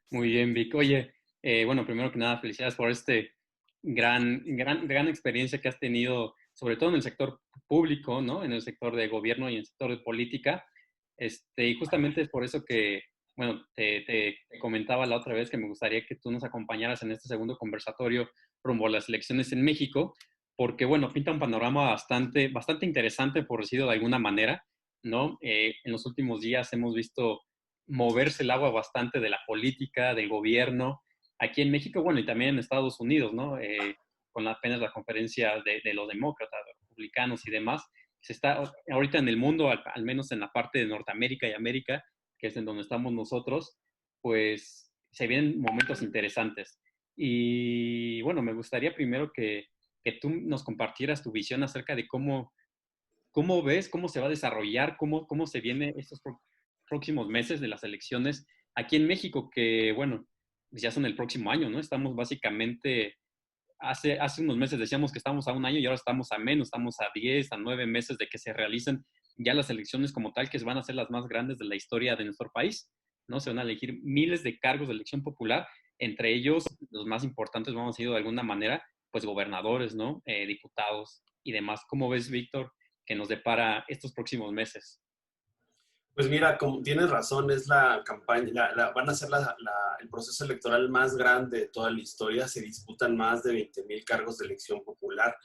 Muy bien, Vic. Oye, bueno, primero que nada, felicidades por este gran experiencia que has tenido, sobre todo en el sector público, ¿no? En el sector de gobierno y en el sector de política. Y justamente es por eso que, bueno, te comentaba la otra vez que me gustaría que tú nos acompañaras en este segundo conversatorio rumbo a las elecciones en México, porque, bueno, pinta un panorama bastante interesante, por decirlo de alguna manera, ¿no? En los últimos días hemos visto moverse el agua bastante de la política, del gobierno, aquí en México, bueno, y también en Estados Unidos, ¿no? Con apenas la conferencia de los demócratas, los republicanos y demás, se está ahorita en el mundo, al menos en la parte de Norteamérica y América, que es en donde estamos nosotros, pues se vienen momentos interesantes. Y bueno, me gustaría primero que tú nos compartieras tu visión acerca de cómo ves, cómo se va a desarrollar, cómo se vienen estos próximos meses de las elecciones aquí en México, que bueno, pues ya son el próximo año, ¿no? Estamos básicamente, hace unos meses decíamos que estamos a un año y ahora estamos a menos, estamos a 10, a 9 meses de que se realicen ya las elecciones como tal, que van a ser las más grandes de la historia de nuestro país, ¿no? Se van a elegir miles de cargos de elección popular, entre ellos los más importantes, vamos a decir de alguna manera, pues gobernadores, ¿no? Diputados y demás. ¿Cómo ves, Víctor, que nos depara estos próximos meses? Pues mira, como tienes razón, es la campaña, van a ser el proceso electoral más grande de toda la historia. Se disputan más de 20,000 cargos de elección popular,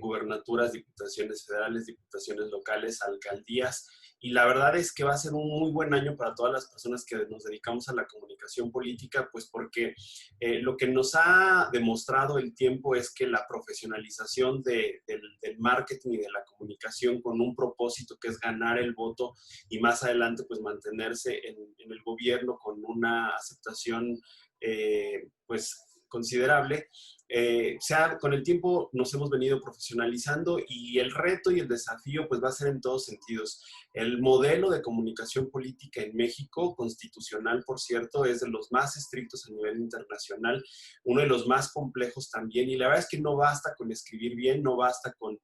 gubernaturas, diputaciones federales, diputaciones locales, alcaldías. Y la verdad es que va a ser un muy buen año para todas las personas que nos dedicamos a la comunicación política, pues porque lo que nos ha demostrado el tiempo es que la profesionalización del marketing y de la comunicación con un propósito que es ganar el voto y más adelante pues mantenerse en el gobierno con una aceptación pues considerable. Con el tiempo nos hemos venido profesionalizando y el reto y el desafío pues va a ser en todos sentidos. El modelo de comunicación política en México, constitucional por cierto, es de los más estrictos a nivel internacional, uno de los más complejos también, y la verdad es que no basta con escribir bien, no basta con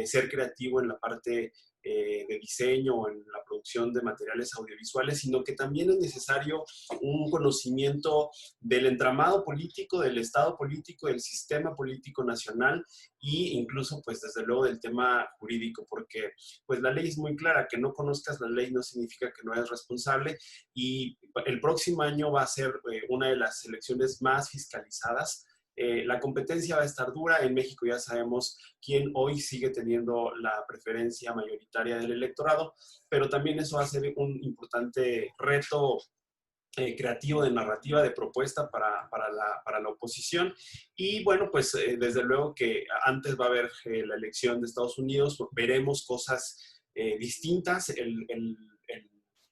ser creativo en la parte de diseño o en la producción de materiales audiovisuales, sino que también es necesario un conocimiento del entramado político, del estado político, del sistema político nacional e incluso, pues, desde luego del tema jurídico, porque, pues, la ley es muy clara, que no conozcas la ley no significa que no eres responsable y el próximo año va a ser una de las elecciones más fiscalizadas. La competencia va a estar dura. En México ya sabemos quién hoy sigue teniendo la preferencia mayoritaria del electorado, pero también eso va a ser un importante reto creativo de narrativa, de propuesta para la oposición. Y bueno, pues desde luego que antes va a haber la elección de Estados Unidos, veremos cosas distintas, el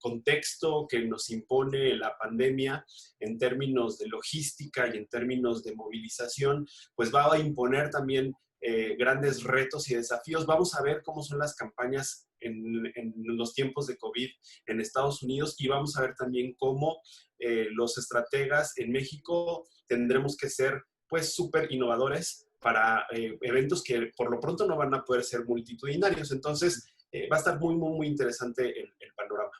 contexto que nos impone la pandemia en términos de logística y en términos de movilización, pues va a imponer también grandes retos y desafíos. Vamos a ver cómo son las campañas en los tiempos de COVID en Estados Unidos y vamos a ver también cómo los estrategas en México tendremos que ser pues súper innovadores para eventos que por lo pronto no van a poder ser multitudinarios. Entonces va a estar muy interesante el panorama.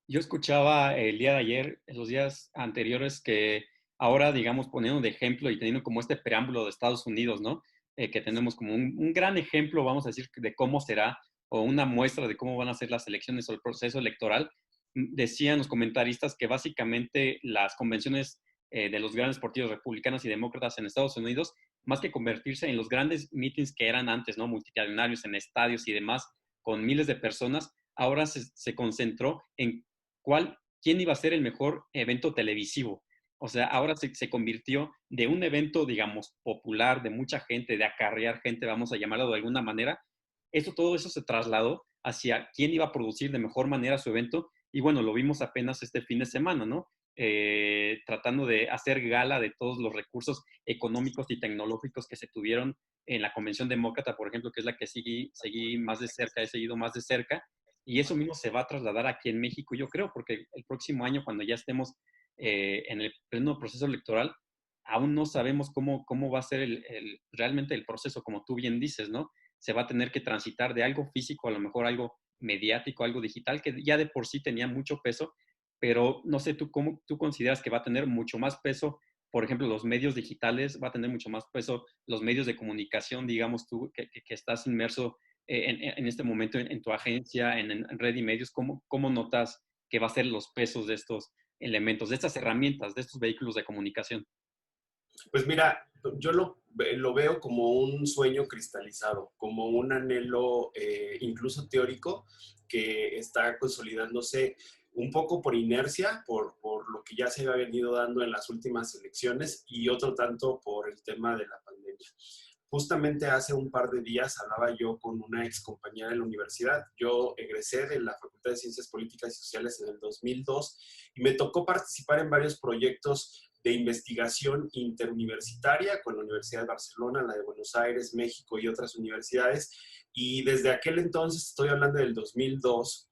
Yo escuchaba el día de ayer, en los días anteriores, que ahora, digamos, poniendo de ejemplo y teniendo como este preámbulo de Estados Unidos, ¿no? Que tenemos como un gran ejemplo, vamos a decir, de cómo será, o una muestra de cómo van a ser las elecciones o el proceso electoral. Decían los comentaristas que básicamente las convenciones de los grandes partidos republicanos y demócratas en Estados Unidos, más que convertirse en los grandes meetings que eran antes, ¿no? Multitudinarios en estadios y demás, con miles de personas, ahora se concentró en quién iba a ser el mejor evento televisivo. O sea, ahora se convirtió de un evento, digamos, popular, de mucha gente, de acarrear gente, vamos a llamarlo de alguna manera. Todo eso se trasladó hacia quién iba a producir de mejor manera su evento. Y bueno, lo vimos apenas este fin de semana, ¿no? Tratando de hacer gala de todos los recursos económicos y tecnológicos que se tuvieron en la Convención Demócrata, por ejemplo, que es la que seguí más de cerca, he seguido más de cerca, y eso mismo se va a trasladar aquí en México, yo creo, porque el próximo año, cuando ya estemos en el pleno proceso electoral, aún no sabemos cómo va a ser realmente el proceso, como tú bien dices, ¿no? Se va a tener que transitar de algo físico, a lo mejor algo mediático, algo digital, que ya de por sí tenía mucho peso, pero no sé tú cómo tú consideras que va a tener mucho más peso, por ejemplo, los medios digitales, va a tener mucho más peso los medios de comunicación, digamos tú, que estás inmerso en este momento en tu agencia, en Red y Medios, ¿cómo notas que va a ser los pesos de estos elementos, de estas herramientas, de estos vehículos de comunicación? Pues mira, yo lo veo como un sueño cristalizado, como un anhelo incluso teórico que está consolidándose un poco por inercia, por lo que ya se había venido dando en las últimas elecciones y otro tanto por el tema de la pandemia. Justamente hace un par de días hablaba yo con una ex compañera de la universidad. Yo egresé de la Facultad de Ciencias Políticas y Sociales en el 2002 y me tocó participar en varios proyectos de investigación interuniversitaria con la Universidad de Barcelona, la de Buenos Aires, México y otras universidades. Y desde aquel entonces, estoy hablando del 2002,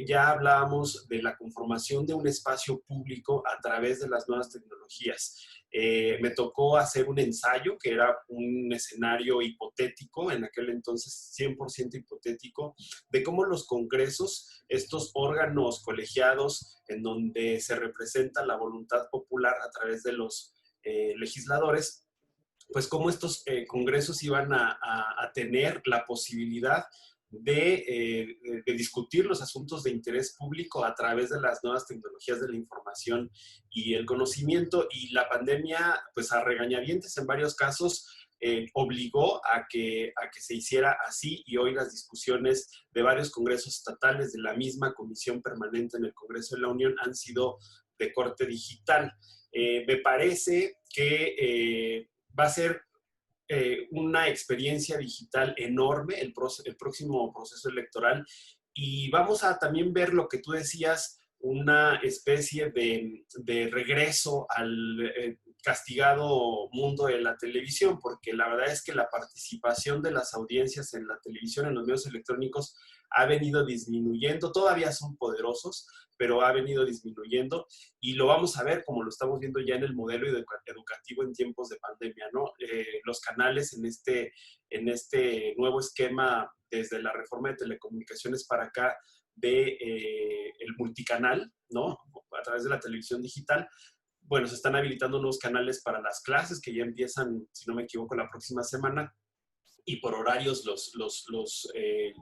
ya hablábamos de la conformación de un espacio público a través de las nuevas tecnologías. Me tocó hacer un ensayo que era un escenario hipotético, en aquel entonces 100% hipotético, de cómo los congresos, estos órganos colegiados en donde se representa la voluntad popular a través de los legisladores, pues cómo estos congresos iban a tener la posibilidad de discutir los asuntos de interés público a través de las nuevas tecnologías de la información y el conocimiento. Y la pandemia, pues a regañadientes en varios casos, obligó a que se hiciera así, y hoy las discusiones de varios congresos estatales de la misma comisión permanente en el Congreso de la Unión han sido de corte digital. Me parece que va a ser una experiencia digital enorme el próximo proceso electoral, y vamos a también ver lo que tú decías, una especie de regreso al castigado mundo de la televisión, porque la verdad es que la participación de las audiencias en la televisión, en los medios electrónicos, ha venido disminuyendo. Todavía son poderosos, pero ha venido disminuyendo, y lo vamos a ver como lo estamos viendo ya en el modelo educativo en tiempos de pandemia, ¿no? Los canales en este nuevo esquema, desde la reforma de telecomunicaciones para acá, de el multicanal, ¿no? A través de la televisión digital. Bueno, se están habilitando nuevos canales para las clases que ya empiezan, si no me equivoco, la próxima semana, y por horarios los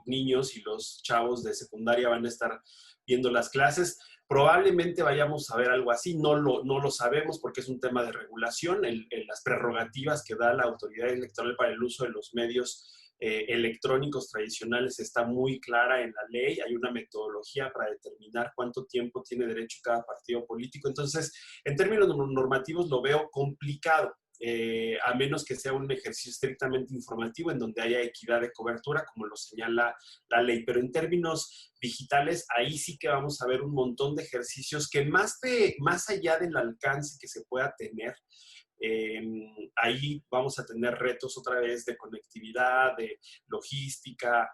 niños y los chavos de secundaria van a estar viendo las clases. Probablemente vayamos a ver algo así, no lo sabemos porque es un tema de regulación, las prerrogativas que da la autoridad electoral para el uso de los medios electrónicos tradicionales está muy clara en la ley, hay una metodología para determinar cuánto tiempo tiene derecho cada partido político. Entonces, en términos normativos lo veo complicado. A menos que sea un ejercicio estrictamente informativo en donde haya equidad de cobertura, como lo señala la ley. Pero en términos digitales, ahí sí que vamos a ver un montón de ejercicios que más allá del alcance que se pueda tener, ahí vamos a tener retos otra vez de conectividad, de logística,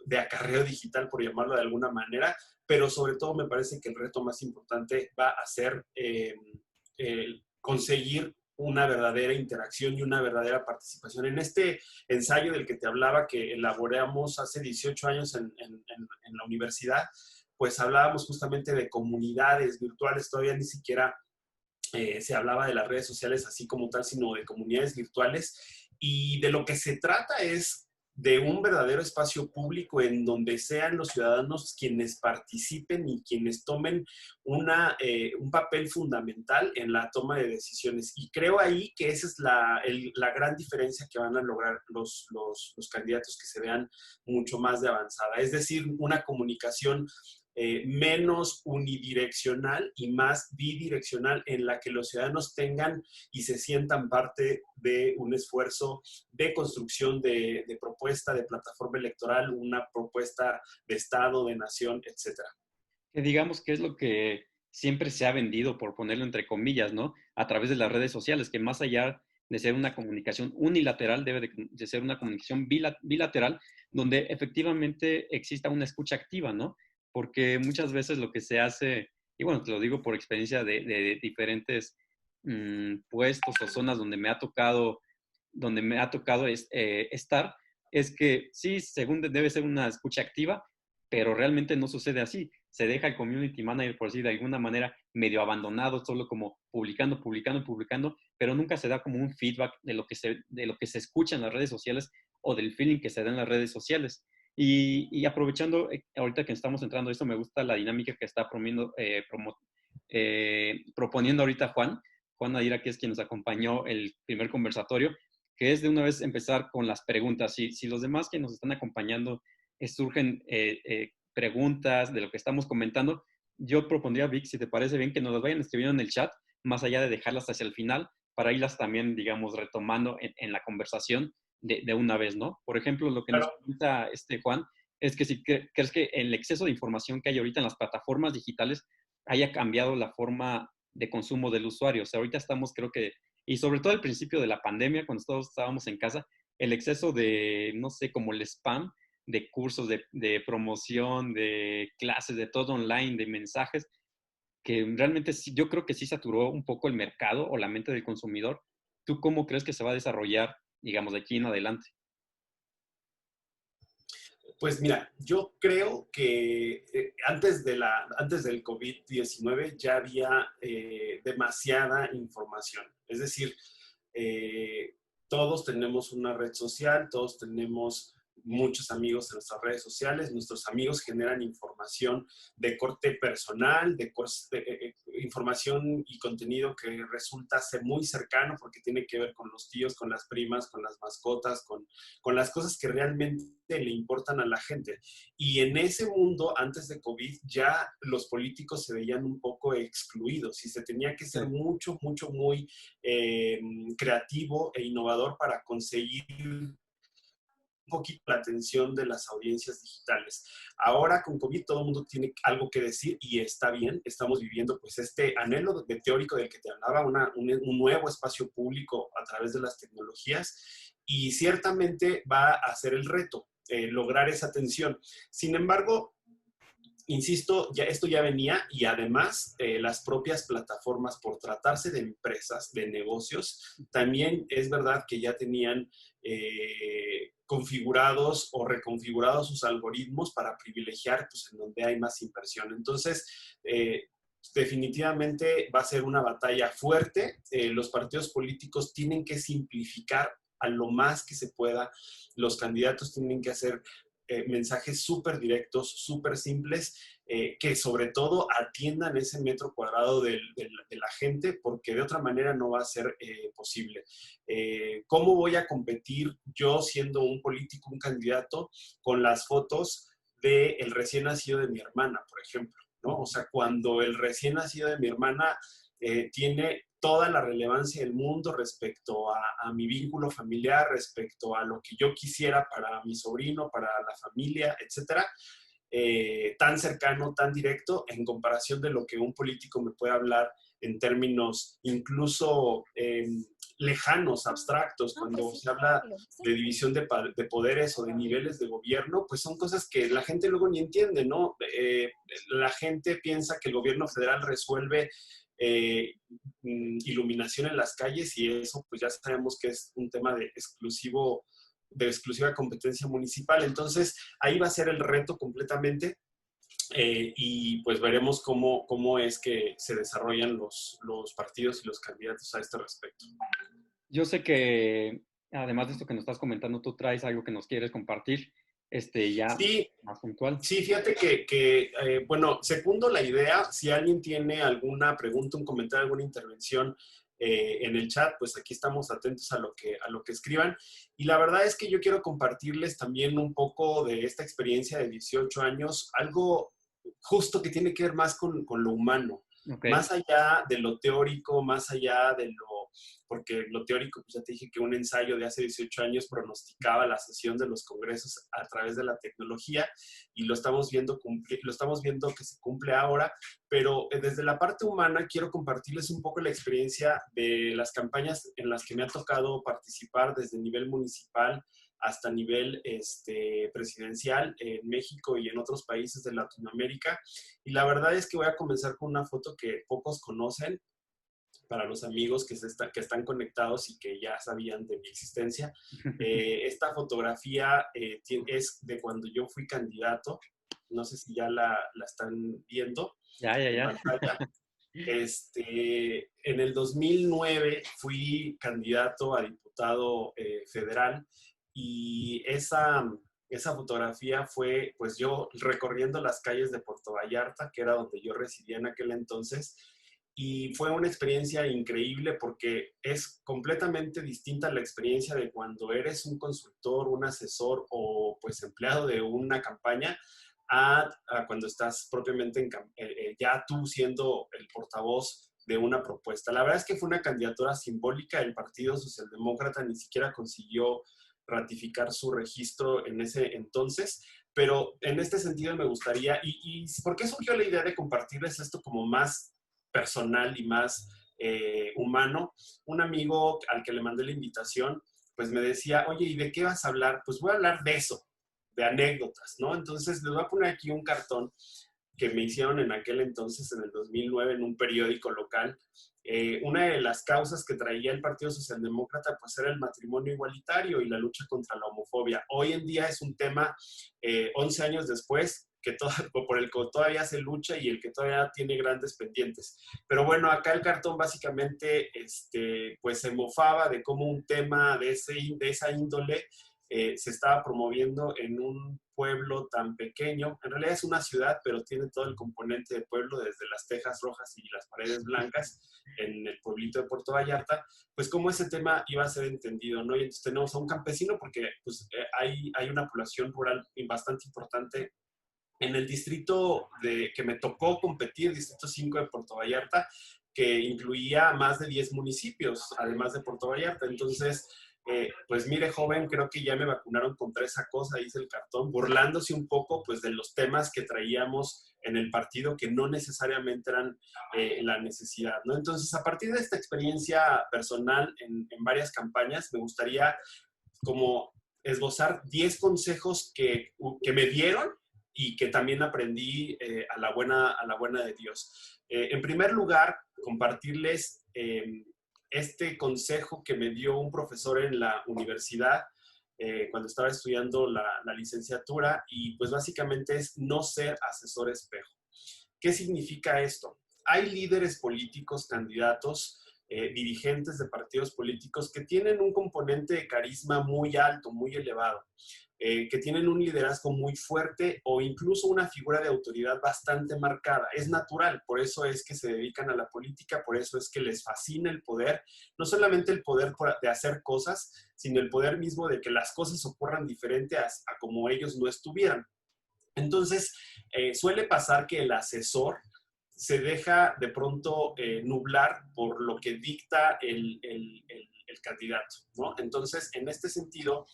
de acarreo digital, por llamarlo de alguna manera, pero sobre todo me parece que el reto más importante va a ser conseguir una verdadera interacción y una verdadera participación. En este ensayo del que te hablaba, que elaboramos hace 18 años en la universidad, pues hablábamos justamente de comunidades virtuales. Todavía ni siquiera se hablaba de las redes sociales así como tal, sino de comunidades virtuales, y de lo que se trata es de un verdadero espacio público en donde sean los ciudadanos quienes participen y quienes tomen un papel fundamental en la toma de decisiones. Y creo ahí que esa es la gran diferencia que van a lograr los candidatos que se vean mucho más de avanzada. Es decir, una comunicación menos unidireccional y más bidireccional, en la que los ciudadanos tengan y se sientan parte de un esfuerzo de construcción de propuesta, de plataforma electoral, una propuesta de Estado, de nación, etcétera. Que digamos que es lo que siempre se ha vendido, por ponerlo entre comillas, ¿no? A través de las redes sociales, que más allá de ser una comunicación unilateral, debe de ser una comunicación bilateral, donde efectivamente exista una escucha activa, ¿no? Porque muchas veces lo que se hace, y bueno, te lo digo por experiencia de diferentes puestos o zonas donde me ha tocado estar, es que sí, según debe ser una escucha activa, pero realmente no sucede así. se deja el community manager, por decir de alguna manera, medio abandonado, solo como publicando, publicando, publicando, pero nunca se da como un feedback de lo que se escucha en las redes sociales o del feeling que se da en las redes sociales. Y aprovechando, ahorita que estamos entrando a esto, me gusta la dinámica que está proponiendo ahorita Juan Nadira, que es quien nos acompañó el primer conversatorio, que es de una vez empezar con las preguntas. Si los demás que nos están acompañando surgen preguntas de lo que estamos comentando, yo propondría, Vic, si te parece bien, que nos las vayan escribiendo en el chat, más allá de dejarlas hacia el final, para irlas también, digamos, retomando en la conversación de una vez, ¿no? Por ejemplo, lo que nos Claro. comenta Juan es que si crees que el exceso de información que hay ahorita en las plataformas digitales haya cambiado la forma de consumo del usuario. O sea, ahorita estamos, creo que, y sobre todo al principio de la pandemia, cuando todos estábamos en casa, el exceso de, no sé, como el spam de cursos, de promoción, de clases, de todo online, de mensajes, que realmente sí, yo creo que sí saturó un poco el mercado o la mente del consumidor. ¿Tú cómo crees que se va a desarrollar, digamos, de aquí en adelante? Pues mira, yo creo que antes del COVID-19 ya había demasiada información. Es decir, todos tenemos una red social, todos tenemos muchos amigos en nuestras redes sociales, nuestros amigos generan información de corte personal, información y contenido que resulta ser muy cercano porque tiene que ver con los tíos, con las primas, con las mascotas, con las cosas que realmente le importan a la gente. Y en ese mundo, antes de COVID, ya los políticos se veían un poco excluidos y se tenía que ser mucho, mucho, muy creativo e innovador para conseguir un poquito la atención de las audiencias digitales. Ahora con COVID todo el mundo tiene algo que decir y está bien, estamos viviendo pues este anhelo de teórico del que te hablaba, un nuevo espacio público a través de las tecnologías y ciertamente va a ser el reto, lograr esa atención. Sin embargo, insisto, esto ya venía y además las propias plataformas, por tratarse de empresas, de negocios, también es verdad que ya tenían configurados o reconfigurados sus algoritmos para privilegiar pues, en donde hay más inversión. Entonces, definitivamente va a ser una batalla fuerte. Los partidos políticos tienen que simplificar a lo más que se pueda. Los candidatos tienen que hacer mensajes súper directos, súper simples, que sobre todo atiendan ese metro cuadrado de la gente, porque de otra manera no va a ser posible. ¿Cómo voy a competir yo siendo un político, un candidato, con las fotos del recién nacido de mi hermana, por ejemplo? ¿No? O sea, cuando el recién nacido de mi hermana tiene toda la relevancia del mundo respecto a mi vínculo familiar, respecto a lo que yo quisiera para mi sobrino, para la familia, etcétera, tan cercano, tan directo, en comparación de lo que un político me puede hablar en términos incluso lejanos, abstractos, cuando se habla de división de poderes o de niveles de gobierno, pues son cosas que la gente luego ni entiende, ¿no? La gente piensa que el gobierno federal resuelve iluminación en las calles y eso pues ya sabemos que es un tema de exclusiva competencia municipal. Entonces, ahí va a ser el reto completamente y pues veremos cómo es que se desarrollan los partidos y los candidatos a este respecto. Yo sé que, además de esto que nos estás comentando, tú traes algo que nos quieres compartir, ya Sí, más puntual. sí, fíjate que bueno, segundo la idea, si alguien tiene alguna pregunta, un comentario, alguna intervención en el chat, pues aquí estamos atentos a lo que escriban. Y la verdad es que yo quiero compartirles también un poco de esta experiencia de 18 años, algo justo que tiene que ver más con lo humano, Okay. más allá de lo teórico, más allá de porque lo teórico, pues ya te dije que un ensayo de hace 18 años pronosticaba la sesión de los congresos a través de la tecnología y lo estamos viendo que se cumple ahora, pero desde la parte humana quiero compartirles un poco la experiencia de las campañas en las que me ha tocado participar desde el nivel municipal hasta nivel presidencial en México y en otros países de Latinoamérica. Y la verdad es que voy a comenzar con una foto que pocos conocen, para los amigos que están conectados y que ya sabían de mi existencia. Esta fotografía es de cuando yo fui candidato. no sé si ya la están viendo Ya, ya, en ya. pantalla. En el 2009 fui candidato a diputado federal y esa fotografía fue pues yo recorriendo las calles de Puerto Vallarta, que era donde yo residía en aquel entonces, y fue una experiencia increíble porque es completamente distinta a la experiencia de cuando eres un consultor, un asesor o pues empleado de una campaña a cuando estás propiamente ya tú siendo el portavoz de una propuesta. La verdad es que fue una candidatura simbólica. El Partido Socialdemócrata ni siquiera consiguió ratificar su registro en ese entonces, pero en este sentido me gustaría, y ¿por qué surgió la idea de compartirles esto como más personal y más humano? Un amigo al que le mandé la invitación, pues me decía, oye, ¿y de qué vas a hablar? Pues voy a hablar de eso, de anécdotas, ¿no? Entonces les voy a poner aquí un cartón que me hicieron en aquel entonces, en el 2009, en un periódico local. Una de las causas que traía el Partido Socialdemócrata pues era el matrimonio igualitario y la lucha contra la homofobia. Hoy en día es un tema, 11 años después, por el que todavía se lucha y el que todavía tiene grandes pendientes. Pero bueno, acá el cartón básicamente pues se mofaba de cómo un tema de esa índole se estaba promoviendo en un pueblo tan pequeño. En realidad es una ciudad, pero tiene todo el componente de pueblo, desde las tejas rojas y las paredes blancas en el pueblito de Puerto Vallarta, pues cómo ese tema iba a ser entendido, ¿no? Y entonces tenemos a un campesino, porque pues, hay una población rural bastante importante en el distrito que me tocó competir, Distrito 5 de Puerto Vallarta, que incluía más de 10 municipios, además de Puerto Vallarta. Entonces, pues mire, joven, creo que ya me vacunaron contra esa cosa, dice el cartón, burlándose un poco pues de los temas que traíamos en el partido que no necesariamente eran la necesidad, ¿no? Entonces, a partir de esta experiencia personal en varias campañas, me gustaría como esbozar 10 consejos que me dieron y que también aprendí a la buena de Dios. En primer lugar, compartirles este consejo que me dio un profesor en la universidad cuando estaba estudiando la licenciatura, y pues básicamente es no ser asesor espejo. ¿Qué significa esto? Hay líderes políticos, candidatos, dirigentes de partidos políticos que tienen un componente de carisma muy alto, muy elevado, que tienen un liderazgo muy fuerte o incluso una figura de autoridad bastante marcada. Es natural, por eso es que se dedican a la política, por eso es que les fascina el poder, no solamente el poder de hacer cosas, sino el poder mismo de que las cosas ocurran diferente a como ellos no estuvieran. Entonces, suele pasar que el asesor se deja de pronto nublar por lo que dicta el candidato, ¿no? Entonces, en este sentido,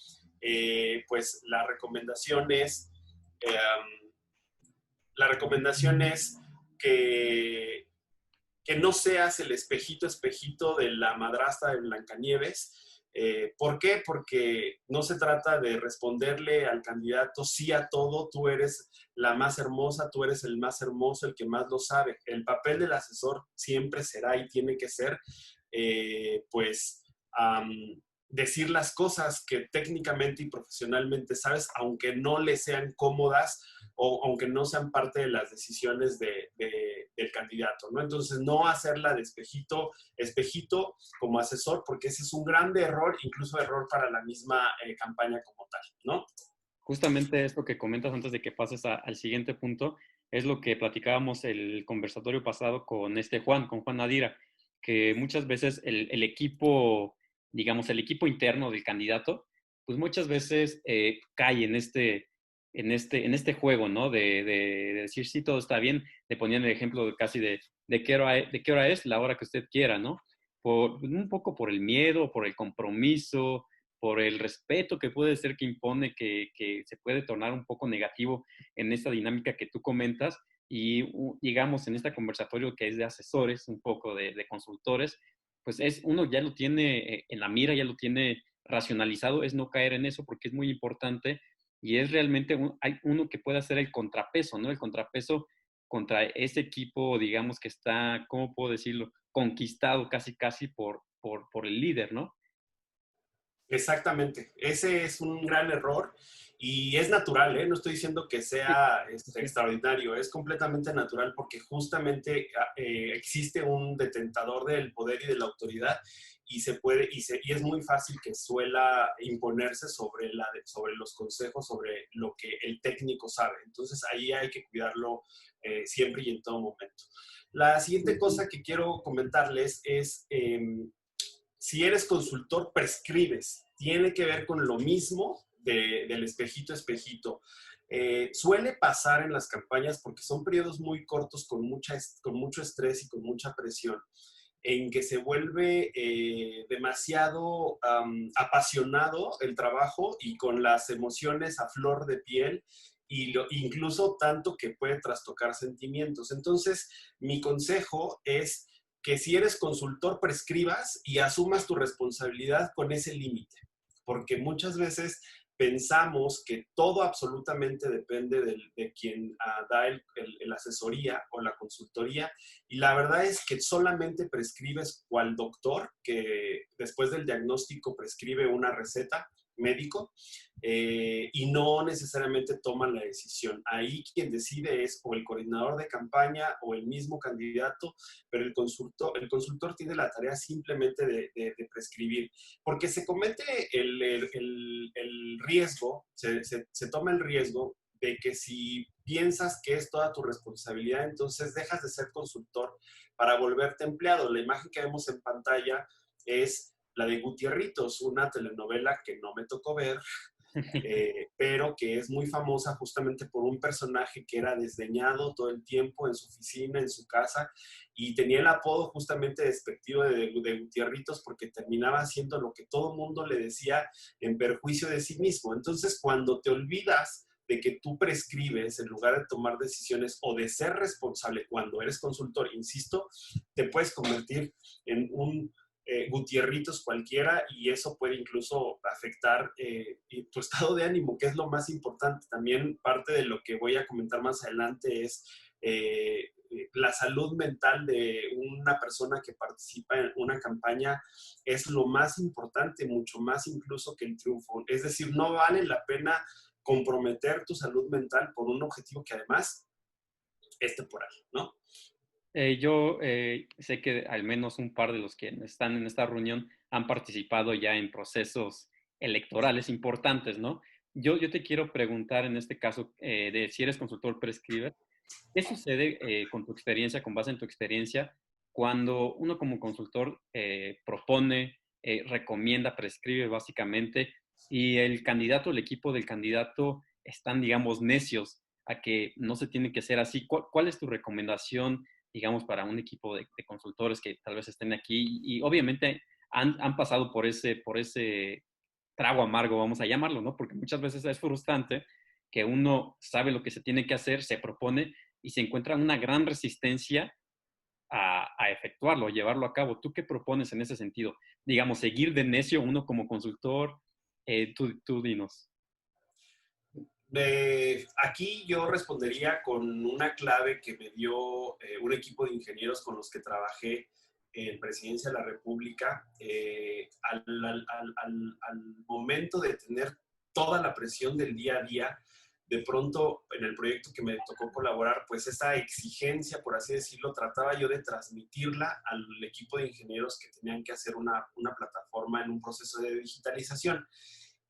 pues la recomendación es que, que no seas el espejito de la madrastra de Blancanieves. ¿Por qué? Porque no se trata de responderle al candidato sí a todo. Tú eres la más hermosa, tú eres el más hermoso, el que más lo sabe. El papel del asesor siempre será y tiene que ser, pues, decir las cosas que técnicamente y profesionalmente sabes, aunque no le sean cómodas o aunque no sean parte de las decisiones del candidato, ¿no? Entonces, no hacerla de espejito como asesor, porque ese es un grande error, incluso error para la misma campaña como tal, ¿no? Justamente esto que comentas antes de que pases al siguiente punto, es lo que platicábamos el conversatorio pasado con con Juan Nadira, que muchas veces el equipo, digamos, el equipo interno del candidato, pues muchas veces cae en este juego, ¿no? De decir, sí, todo está bien. Le ponían el ejemplo casi de qué hora es, la hora que usted quiera, ¿no? Un poco por el miedo, por el compromiso, por el respeto que puede ser que impone, que se puede tornar un poco negativo en esta dinámica que tú comentas. Y digamos, en este conversatorio que es de asesores, un poco de consultores, pues uno ya lo tiene en la mira, ya lo tiene racionalizado, es no caer en eso porque es muy importante y es realmente, hay uno que puede hacer el contrapeso, ¿no? El contrapeso contra ese equipo, digamos, que está, ¿cómo puedo decirlo? Conquistado casi, casi por el líder, ¿no? Exactamente, ese es un gran error y es natural, ¿eh? No estoy diciendo que sea Sí. extraordinario, es completamente natural porque justamente existe un detentador del poder y de la autoridad y se puede y es muy fácil que suela imponerse sobre sobre los consejos, sobre lo que el técnico sabe. Entonces ahí hay que cuidarlo siempre y en todo momento. La siguiente cosa que quiero comentarles es si eres consultor, prescribes. Tiene que ver con lo mismo del espejito a espejito. Suele pasar en las campañas porque son periodos muy cortos con mucho estrés y con mucha presión, en que se vuelve demasiado apasionado el trabajo y con las emociones a flor de piel y incluso tanto que puede trastocar sentimientos. Entonces, mi consejo es que si eres consultor, prescribas y asumas tu responsabilidad con ese límite, porque muchas veces pensamos que todo absolutamente depende de quien da el asesoría o la consultoría, y la verdad es que solamente prescribes cual doctor que después del diagnóstico prescribe una receta médico y no necesariamente toman la decisión. Ahí quien decide es o el coordinador de campaña o el mismo candidato, pero el consultor tiene la tarea simplemente de prescribir, porque se comete el riesgo, se toma el riesgo de que si piensas que es toda tu responsabilidad, entonces dejas de ser consultor para volverte empleado. La imagen que vemos en pantalla es la de Gutierritos, una telenovela que no me tocó ver, pero que es muy famosa justamente por un personaje que era desdeñado todo el tiempo en su oficina, en su casa, y tenía el apodo justamente despectivo de Gutierritos porque terminaba haciendo lo que todo el mundo le decía en perjuicio de sí mismo. Entonces, cuando te olvidas de que tú prescribes en lugar de tomar decisiones o de ser responsable cuando eres consultor, insisto, te puedes convertir en un Gutierritos cualquiera y eso puede incluso afectar tu estado de ánimo, que es lo más importante. También parte de lo que voy a comentar más adelante es la salud mental de una persona que participa en una campaña es lo más importante, mucho más incluso que el triunfo. Es decir, no vale la pena comprometer tu salud mental por un objetivo que además es temporal, ¿no? Yo sé que al menos un par de los que están en esta reunión han participado ya en procesos electorales importantes, ¿no? Yo te quiero preguntar en este caso de si eres consultor prescriber, ¿qué sucede con tu experiencia, con base en tu experiencia, cuando uno como consultor propone, recomienda, prescribe básicamente, y el candidato, el equipo del candidato están, digamos, necios a que no se tiene que hacer así? ¿Cuál es tu recomendación, digamos, para un equipo de consultores que tal vez estén aquí? Y obviamente han pasado por ese trago amargo, vamos a llamarlo, ¿no? Porque muchas veces es frustrante que uno sabe lo que se tiene que hacer, se propone y se encuentra una gran resistencia a efectuarlo, a llevarlo a cabo. ¿Tú qué propones en ese sentido? Digamos, seguir de necio uno como consultor, tú dinos. Aquí yo respondería con una clave que me dio un equipo de ingenieros con los que trabajé en Presidencia de la República. Al momento de tener toda la presión del día a día, de pronto en el proyecto que me tocó colaborar, pues esa exigencia, por así decirlo, trataba yo de transmitirla al equipo de ingenieros que tenían que hacer una plataforma en un proceso de digitalización.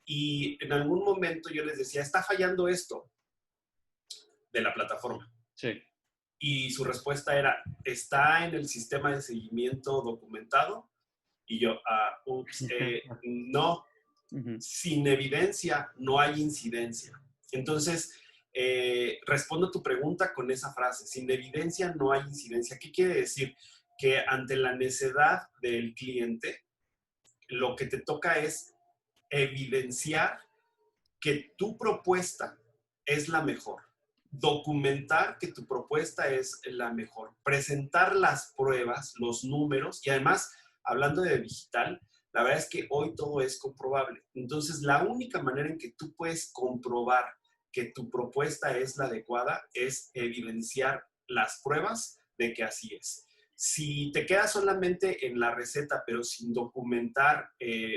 Y en algún momento yo les decía, está fallando esto de la plataforma. Sí. Y su respuesta era, ¿está en el sistema de seguimiento documentado? Y yo, ups, no, Ujú. sin evidencia no hay incidencia. Entonces, respondo tu pregunta con esa frase, sin evidencia no hay incidencia. ¿Qué quiere decir? Que ante la necedad del cliente, lo que te toca es evidenciar que tu propuesta es la mejor, documentar que tu propuesta es la mejor, presentar las pruebas, los números y además, hablando de digital, la verdad es que hoy todo es comprobable. Entonces, la única manera en que tú puedes comprobar que tu propuesta es la adecuada es evidenciar las pruebas de que así es. Si te quedas solamente en la receta, pero sin documentar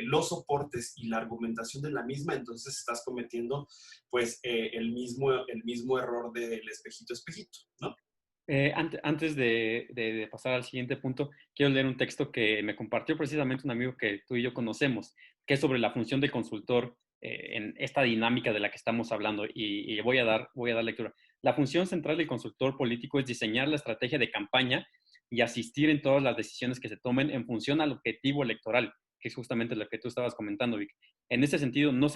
los soportes y la argumentación de la misma, entonces estás cometiendo pues el mismo error del espejito, espejito, ¿no? Antes de pasar al siguiente punto, quiero leer un texto que me compartió precisamente un amigo que tú y yo conocemos, que es sobre la función del consultor en esta dinámica de la que estamos hablando, y voy a dar lectura. La función central del consultor político es diseñar la estrategia de campaña y asistir en todas las decisiones que se tomen en función al objetivo electoral, que es justamente lo que tú estabas comentando, Vic. En ese sentido, no es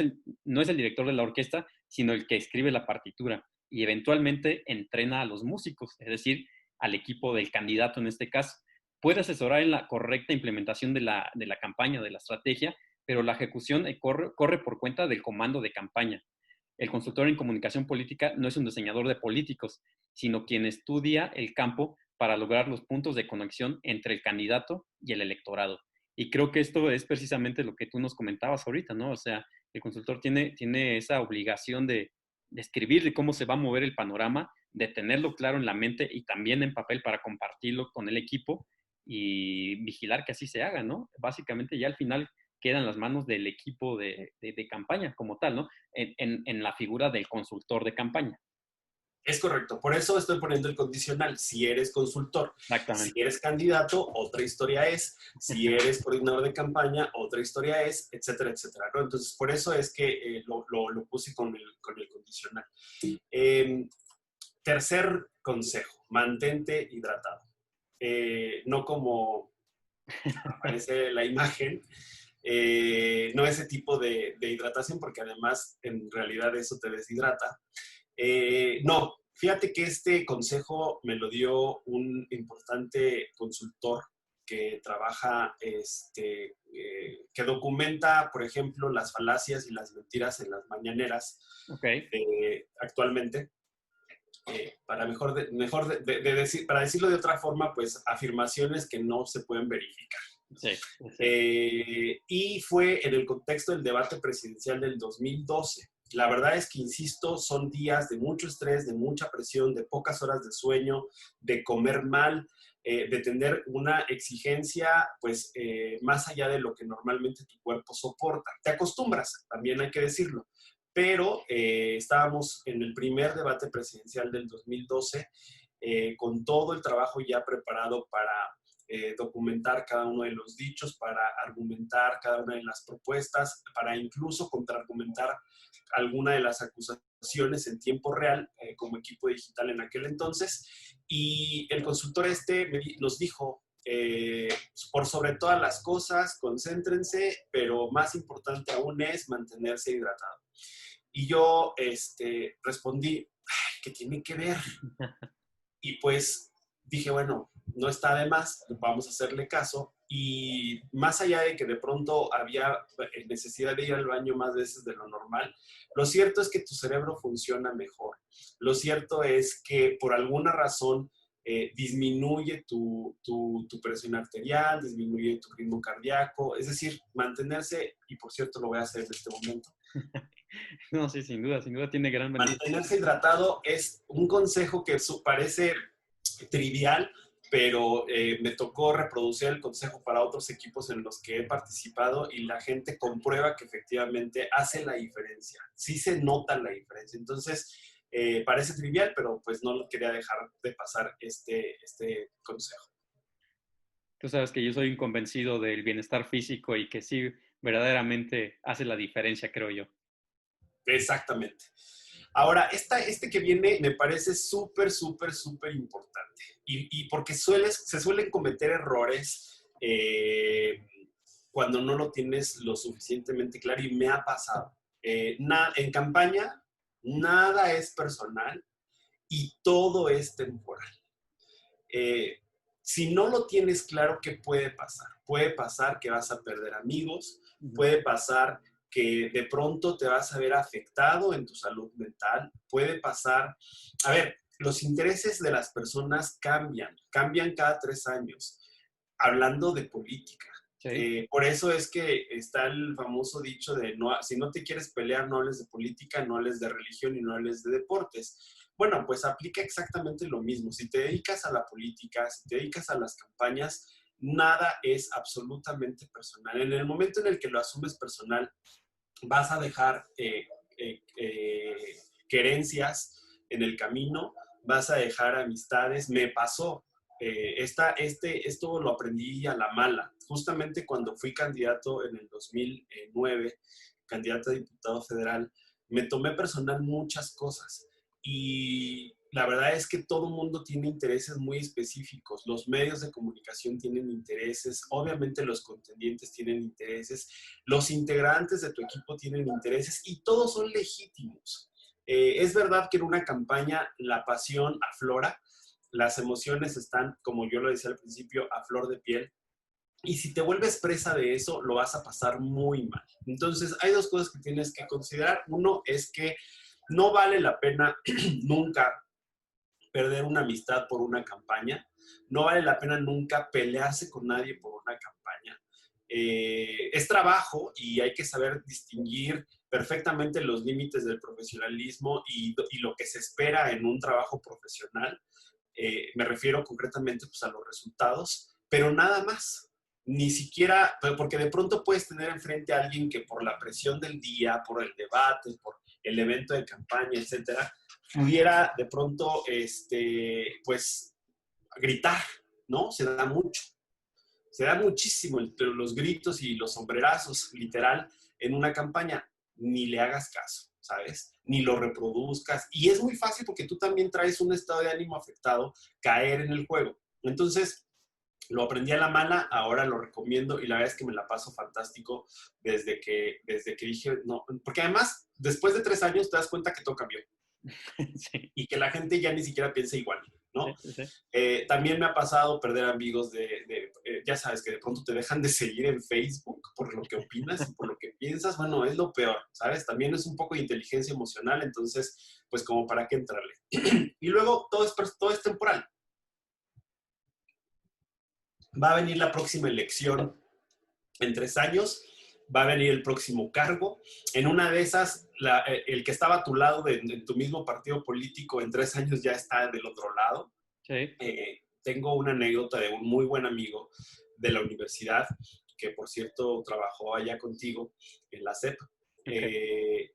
el director de la orquesta, sino el que escribe la partitura y eventualmente entrena a los músicos, es decir, al equipo del candidato en este caso. Puede asesorar en la correcta implementación de la campaña, de la estrategia, pero la ejecución corre por cuenta del comando de campaña. El consultor en comunicación política no es un diseñador de políticos, sino quien estudia el campo para lograr los puntos de conexión entre el candidato y el electorado. Y creo que esto es precisamente lo que tú nos comentabas ahorita, ¿no? O sea, el consultor tiene esa obligación de escribir de cómo se va a mover el panorama, de tenerlo claro en la mente y también en papel para compartirlo con el equipo y vigilar que así se haga, ¿no? Básicamente ya al final quedan las manos del equipo de campaña como tal, ¿no? En la figura del consultor de campaña. Es correcto, por eso estoy poniendo el condicional. Si eres consultor, si Exactamente. eres candidato, otra historia es. Si eres coordinador de campaña, otra historia es, etcétera, etcétera, ¿no? Entonces, por eso es que lo puse con el condicional. Tercer consejo, mantente hidratado. No como aparece la imagen, no ese tipo de hidratación, porque además en realidad eso te deshidrata. No, fíjate que este consejo me lo dio un importante consultor que trabaja, que documenta, por ejemplo, las falacias y las mentiras en las mañaneras Ok. actualmente. Para decir, para decirlo de otra forma, pues afirmaciones que no se pueden verificar. Sí, sí. Y fue en el contexto del debate presidencial del 2012. La verdad es que, insisto, son días de mucho estrés, de mucha presión, de pocas horas de sueño, de comer mal, de tener una exigencia, pues, más allá de lo que normalmente tu cuerpo soporta. Te acostumbras, también hay que decirlo. Pero estábamos en el primer debate presidencial del 2012, con todo el trabajo ya preparado para documentar cada uno de los dichos, para argumentar cada una de las propuestas, para incluso contraargumentar alguna de las acusaciones en tiempo real como equipo digital en aquel entonces. Y el consultor nos dijo, por sobre todas las cosas, concéntrense, pero más importante aún es mantenerse hidratado. Y yo respondí, ¿qué tiene que ver? Y pues dije, bueno, no está de más, vamos a hacerle caso. Y más allá de que de pronto había necesidad de ir al baño más veces de lo normal, lo cierto es que tu cerebro funciona mejor. Lo cierto es que por alguna razón disminuye tu presión arterial, disminuye tu ritmo cardíaco, es decir, mantenerse, y por cierto lo voy a hacer en este momento, No, sí, sin duda tiene gran beneficio. mantenerse hidratado es un consejo que parece trivial, pero me tocó reproducir el consejo para otros equipos en los que he participado y la gente comprueba que efectivamente hace la diferencia. Sí se nota la diferencia. Entonces, parece trivial, pero pues no quería dejar de pasar este consejo. Tú sabes que yo soy un convencido del bienestar físico y que sí, verdaderamente hace la diferencia, creo yo. Exactamente. Ahora, este que viene me parece súper, súper, súper importante. Y porque se suelen cometer errores cuando no lo tienes lo suficientemente claro y me ha pasado. En campaña, nada es personal y todo es temporal. Eh, si no lo tienes claro, ¿qué puede pasar? Puede pasar que vas a perder amigos, puede pasar que de pronto te vas a ver afectado en tu salud mental, puede pasar, a ver, los intereses de las personas cambian cada 3 años, hablando de política. Sí. Por eso es que está el famoso dicho de, no, si no te quieres pelear, no hables de política, no hables de religión y no hables de deportes. Bueno, pues aplica exactamente lo mismo. Si te dedicas a la política, si te dedicas a las campañas, nada es absolutamente personal. En el momento en el que lo asumes personal, vas a dejar querencias en el camino, vas a dejar amistades. Me pasó, esto lo aprendí a la mala. Justamente cuando fui candidato en el 2009, candidato a diputado federal, me tomé personal muchas cosas. Y la verdad es que todo mundo tiene intereses muy específicos. Los medios de comunicación tienen intereses, obviamente los contendientes tienen intereses, los integrantes de tu equipo tienen intereses y todos son legítimos. Es verdad que en una campaña la pasión aflora, las emociones están, como yo lo decía al principio, a flor de piel. Y si te vuelves presa de eso, lo vas a pasar muy mal. Entonces, hay dos cosas que tienes que considerar. Uno es que no vale la pena nunca perder una amistad por una campaña. No vale la pena nunca pelearse con nadie por una campaña. Es trabajo y hay que saber distinguir perfectamente los límites del profesionalismo y lo que se espera en un trabajo profesional. Me refiero concretamente pues, a los resultados, pero nada más. Ni siquiera, porque de pronto puedes tener enfrente a alguien que por la presión del día, por el debate, por el evento de campaña, etcétera, pudiera de pronto, pues, gritar, ¿no? Se da mucho. Se da muchísimo los gritos y los sombrerazos, literal, en una campaña. Ni le hagas caso, ¿sabes? Ni lo reproduzcas. Y es muy fácil porque tú también traes un estado de ánimo afectado, caer en el juego. Entonces, lo aprendí a la mala, ahora lo recomiendo y la verdad es que me la paso fantástico desde que dije, no, porque además, después de 3 años te das cuenta que todo cambió. Sí. Y que la gente ya ni siquiera piensa igual, ¿no? Sí, sí. También me ha pasado perder amigos ya sabes, que de pronto te dejan de seguir en Facebook por lo que opinas y por lo que piensas. Bueno, es lo peor, ¿sabes? También es un poco de inteligencia emocional, entonces, pues como para qué entrarle. Y luego todo es temporal. Va a venir la próxima elección en 3 años, va a venir el próximo cargo. En una de esas, el que estaba a tu lado de tu mismo partido político en 3 años ya está del otro lado. Sí. Tengo una anécdota de un muy buen amigo de la universidad, que por cierto trabajó allá contigo en la SEP. Okay.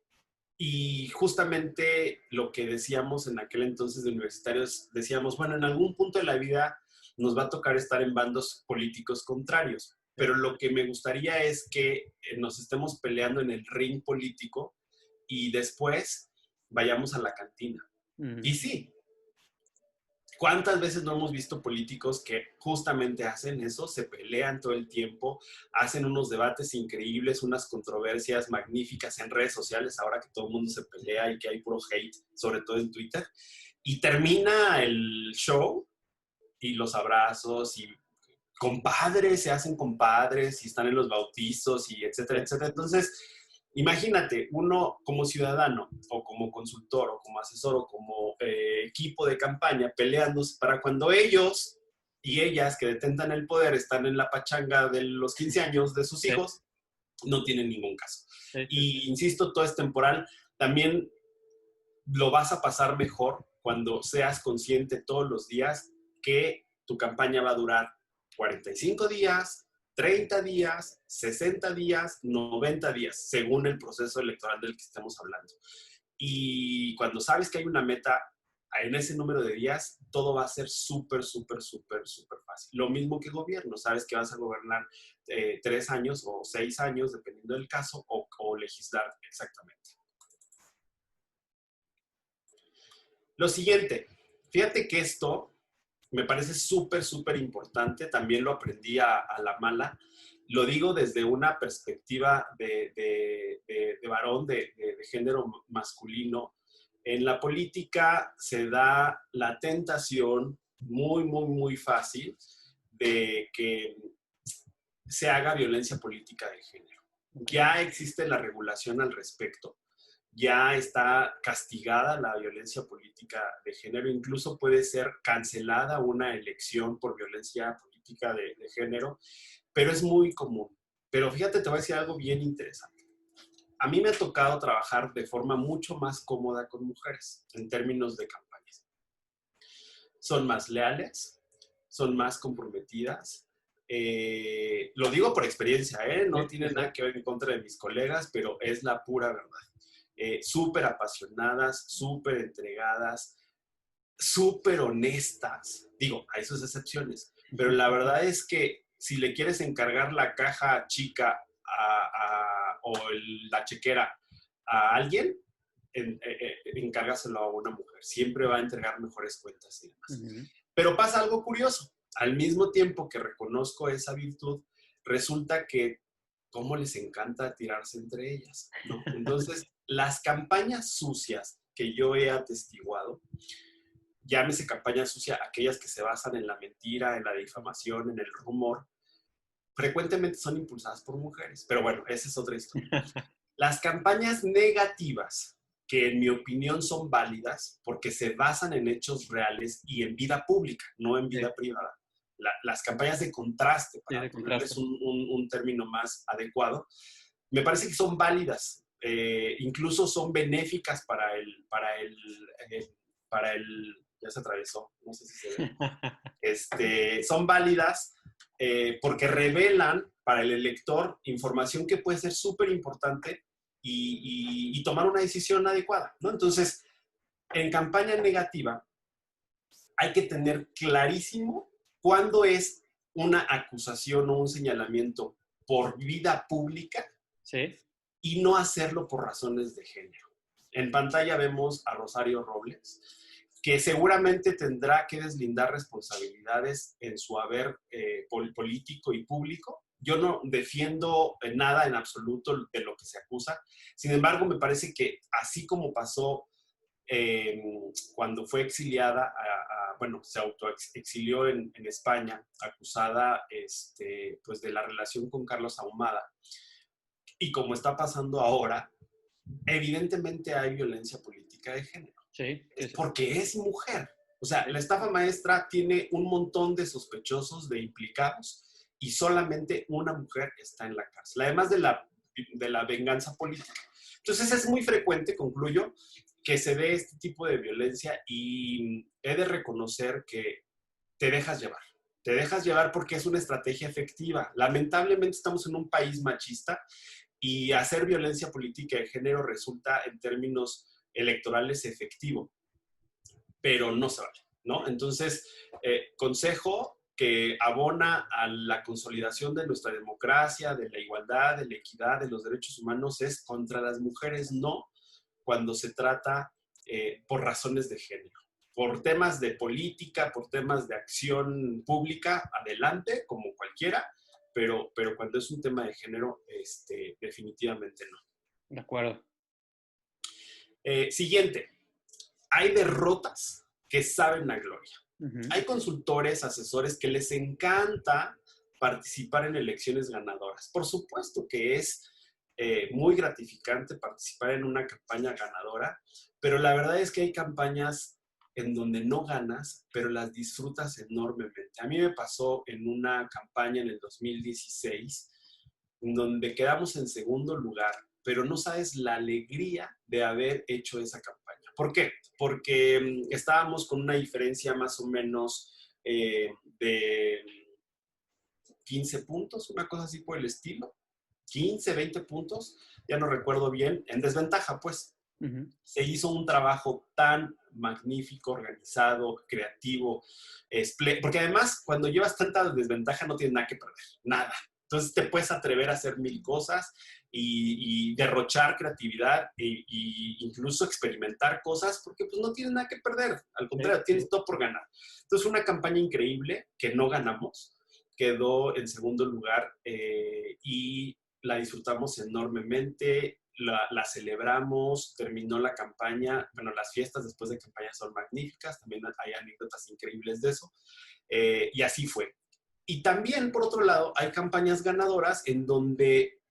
Y justamente lo que decíamos en aquel entonces de universitarios, decíamos, bueno, en algún punto de la vida nos va a tocar estar en bandos políticos contrarios. Pero lo que me gustaría es que nos estemos peleando en el ring político y después vayamos a la cantina. Y sí, ¿cuántas veces no hemos visto políticos que justamente hacen eso? Se pelean todo el tiempo, hacen unos debates increíbles, unas controversias magníficas en redes sociales, ahora que todo el mundo se pelea y que hay puro hate, sobre todo en Twitter. Y termina el show y los abrazos y compadres, se hacen compadres y están en los bautizos y etcétera, etcétera. Entonces, imagínate, uno como ciudadano o como consultor o como asesor o como equipo de campaña peleándose para cuando ellos y ellas que detentan el poder están en la pachanga de los 15 años de sus hijos, no tienen ningún caso. Y insisto, todo es temporal. También lo vas a pasar mejor cuando seas consciente todos los días que tu campaña va a durar 45 días, 30 días, 60 días, 90 días, según el proceso electoral del que estamos hablando. Y cuando sabes que hay una meta en ese número de días, todo va a ser súper, súper, súper, súper fácil. Lo mismo que gobierno, sabes que vas a gobernar 3 años o 6 años, dependiendo del caso, o legislar exactamente. Lo siguiente, fíjate que esto me parece súper, súper importante. También lo aprendí a la mala. Lo digo desde una perspectiva de varón, de género masculino. En la política se da la tentación muy, muy, muy fácil de que se haga violencia política de género. Ya existe la regulación al respecto. Ya está castigada la violencia política de género, incluso puede ser cancelada una elección por violencia política de género, pero es muy común. Pero fíjate, te voy a decir algo bien interesante. A mí me ha tocado trabajar de forma mucho más cómoda con mujeres en términos de campaña. son más leales, son más comprometidas. Lo digo por experiencia, no tiene nada que ver en contra de mis colegas, pero es la pura verdad. Súper apasionadas, súper entregadas, súper honestas. Digo, hay sus excepciones, pero la verdad es que si le quieres encargar la caja chica la chequera a alguien, encárgaselo a una mujer. Siempre va a entregar mejores cuentas y demás. Pero pasa algo curioso. Al mismo tiempo que reconozco esa virtud, resulta que cómo les encanta tirarse entre ellas, ¿no? Entonces, las campañas sucias que yo he atestiguado, llámese campaña sucia, aquellas que se basan en la mentira, en la difamación, en el rumor, frecuentemente son impulsadas por mujeres. Pero bueno, esa es otra historia. Las campañas negativas, que en mi opinión son válidas porque se basan en hechos reales y en vida pública, no en vida privada. Las campañas de contraste, para ponerles un término más adecuado, me parece que son válidas. Incluso son benéficas para el ya se atravesó, no sé si se ve. Son válidas porque revelan para el elector información que puede ser súper importante y tomar una decisión adecuada, ¿no? Entonces, en campaña negativa hay que tener clarísimo cuándo es una acusación o un señalamiento por vida pública, ¿sí?, y no hacerlo por razones de género. En pantalla vemos a Rosario Robles, que seguramente tendrá que deslindar responsabilidades en su haber político y público. Yo no defiendo nada en absoluto de lo que se acusa. Sin embargo, me parece que así como pasó cuando fue exiliada, se autoexilió en España, acusada pues de la relación con Carlos Ahumada, y como está pasando ahora, evidentemente hay violencia política de género. Sí. Porque es mujer. O sea, la estafa maestra tiene un montón de sospechosos, de implicados, y solamente una mujer está en la cárcel, además de la venganza política. Entonces es muy frecuente, concluyo, que se ve este tipo de violencia y he de reconocer que te dejas llevar. Te dejas llevar porque es una estrategia efectiva. Lamentablemente estamos en un país machista y hacer violencia política de género resulta en términos electorales efectivo, pero no se vale, ¿no? Entonces, consejo que abona a la consolidación de nuestra democracia, de la igualdad, de la equidad, de los derechos humanos, es contra las mujeres no cuando se trata por razones de género. Por temas de política, por temas de acción pública, adelante, como cualquiera, pero cuando es un tema de género, definitivamente no. De acuerdo. Siguiente. Hay derrotas que saben a gloria. Hay consultores, asesores que les encanta participar en elecciones ganadoras. Por supuesto que es muy gratificante participar en una campaña ganadora, pero la verdad es que hay campañas en donde no ganas, pero las disfrutas enormemente. A mí me pasó en una campaña en el 2016, en donde quedamos en segundo lugar, pero no sabes la alegría de haber hecho esa campaña. ¿Por qué? Porque estábamos con una diferencia más o menos de 15 puntos, una cosa así por el estilo. 15, 20 puntos, ya no recuerdo bien, en desventaja, pues. Se hizo un trabajo tan magnífico, organizado, creativo, porque además cuando llevas tanta desventaja no tienes nada que perder, nada. Entonces te puedes atrever a hacer mil cosas y derrochar creatividad e incluso experimentar cosas porque pues no tienes nada que perder, al contrario, tienes todo por ganar. Entonces fue una campaña increíble que no ganamos, quedó en segundo lugar y la disfrutamos enormemente. La celebramos, terminó la campaña, bueno, las fiestas después de campaña son magníficas, también hay anécdotas increíbles de eso, y así fue. Y también, por otro lado, hay campañas ganadoras en donde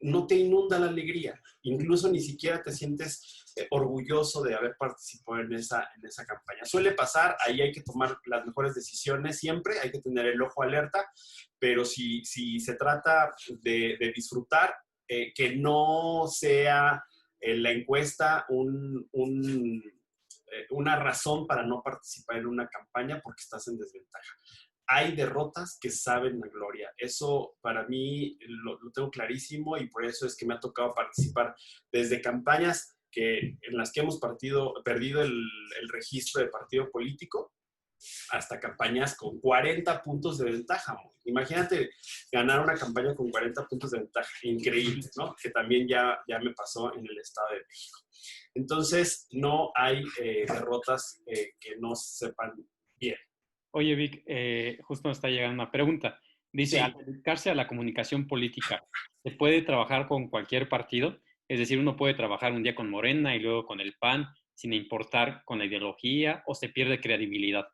no te inunda la alegría, incluso ni siquiera te sientes orgulloso de haber participado en esa campaña. Suele pasar, ahí hay que tomar las mejores decisiones siempre, hay que tener el ojo alerta, pero si se trata de disfrutar, que no sea la encuesta un una razón para no participar en una campaña porque estás en desventaja. Hay derrotas que saben a gloria. Eso para mí lo tengo clarísimo y por eso es que me ha tocado participar desde campañas en las que hemos perdido el registro de partido político hasta campañas con 40 puntos de ventaja. Imagínate ganar una campaña con 40 puntos de ventaja. Increíble, ¿no? Que también ya me pasó en el Estado de México. Entonces, no hay derrotas que no sepan bien. Oye, Vic, justo me está llegando una pregunta. Dice, al Sí, dedicarse a la comunicación política, ¿se puede trabajar con cualquier partido? Es decir, uno puede trabajar un día con Morena y luego con el PAN, sin importar con la ideología, o se pierde credibilidad.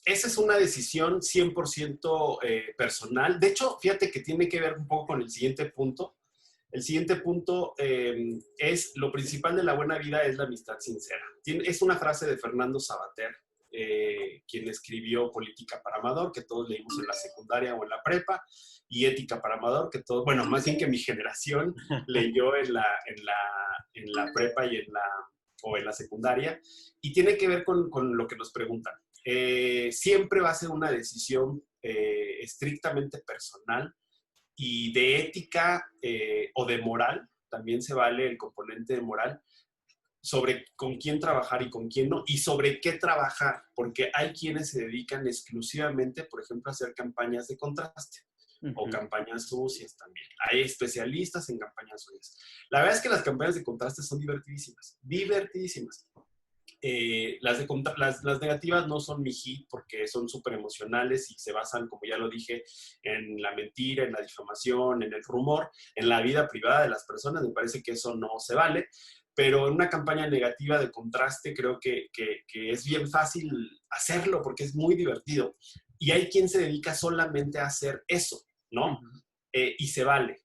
esa es una decisión 100% personal. De hecho, fíjate que tiene que ver un poco con el siguiente punto. El siguiente punto es, lo principal de la buena vida es la amistad sincera. Es una frase de Fernando Savater, quien escribió Política para Amador, que todos leímos en la secundaria o en la prepa, y Ética para Amador, que todos, bueno, más bien que mi generación leyó en la prepa o en la secundaria, y tiene que ver con lo que nos preguntan. Siempre va a ser una decisión estrictamente personal y de ética o de moral, también se vale el componente de moral, sobre con quién trabajar y con quién no, y sobre qué trabajar, porque hay quienes se dedican exclusivamente, por ejemplo, a hacer campañas de contraste o Ujú. campañas sucias también. Hay especialistas en campañas sucias. La verdad es que las campañas de contraste son divertidísimas, divertidísimas. Las negativas no son mi hit porque son súper emocionales y se basan, como ya lo dije, en la mentira, en la difamación, en el rumor, en la vida privada de las personas. Me parece que eso no se vale. Pero en una campaña negativa de contraste creo que es bien fácil hacerlo porque es muy divertido. Y hay quien se dedica solamente a hacer eso, ¿no? Ujú. Y se vale.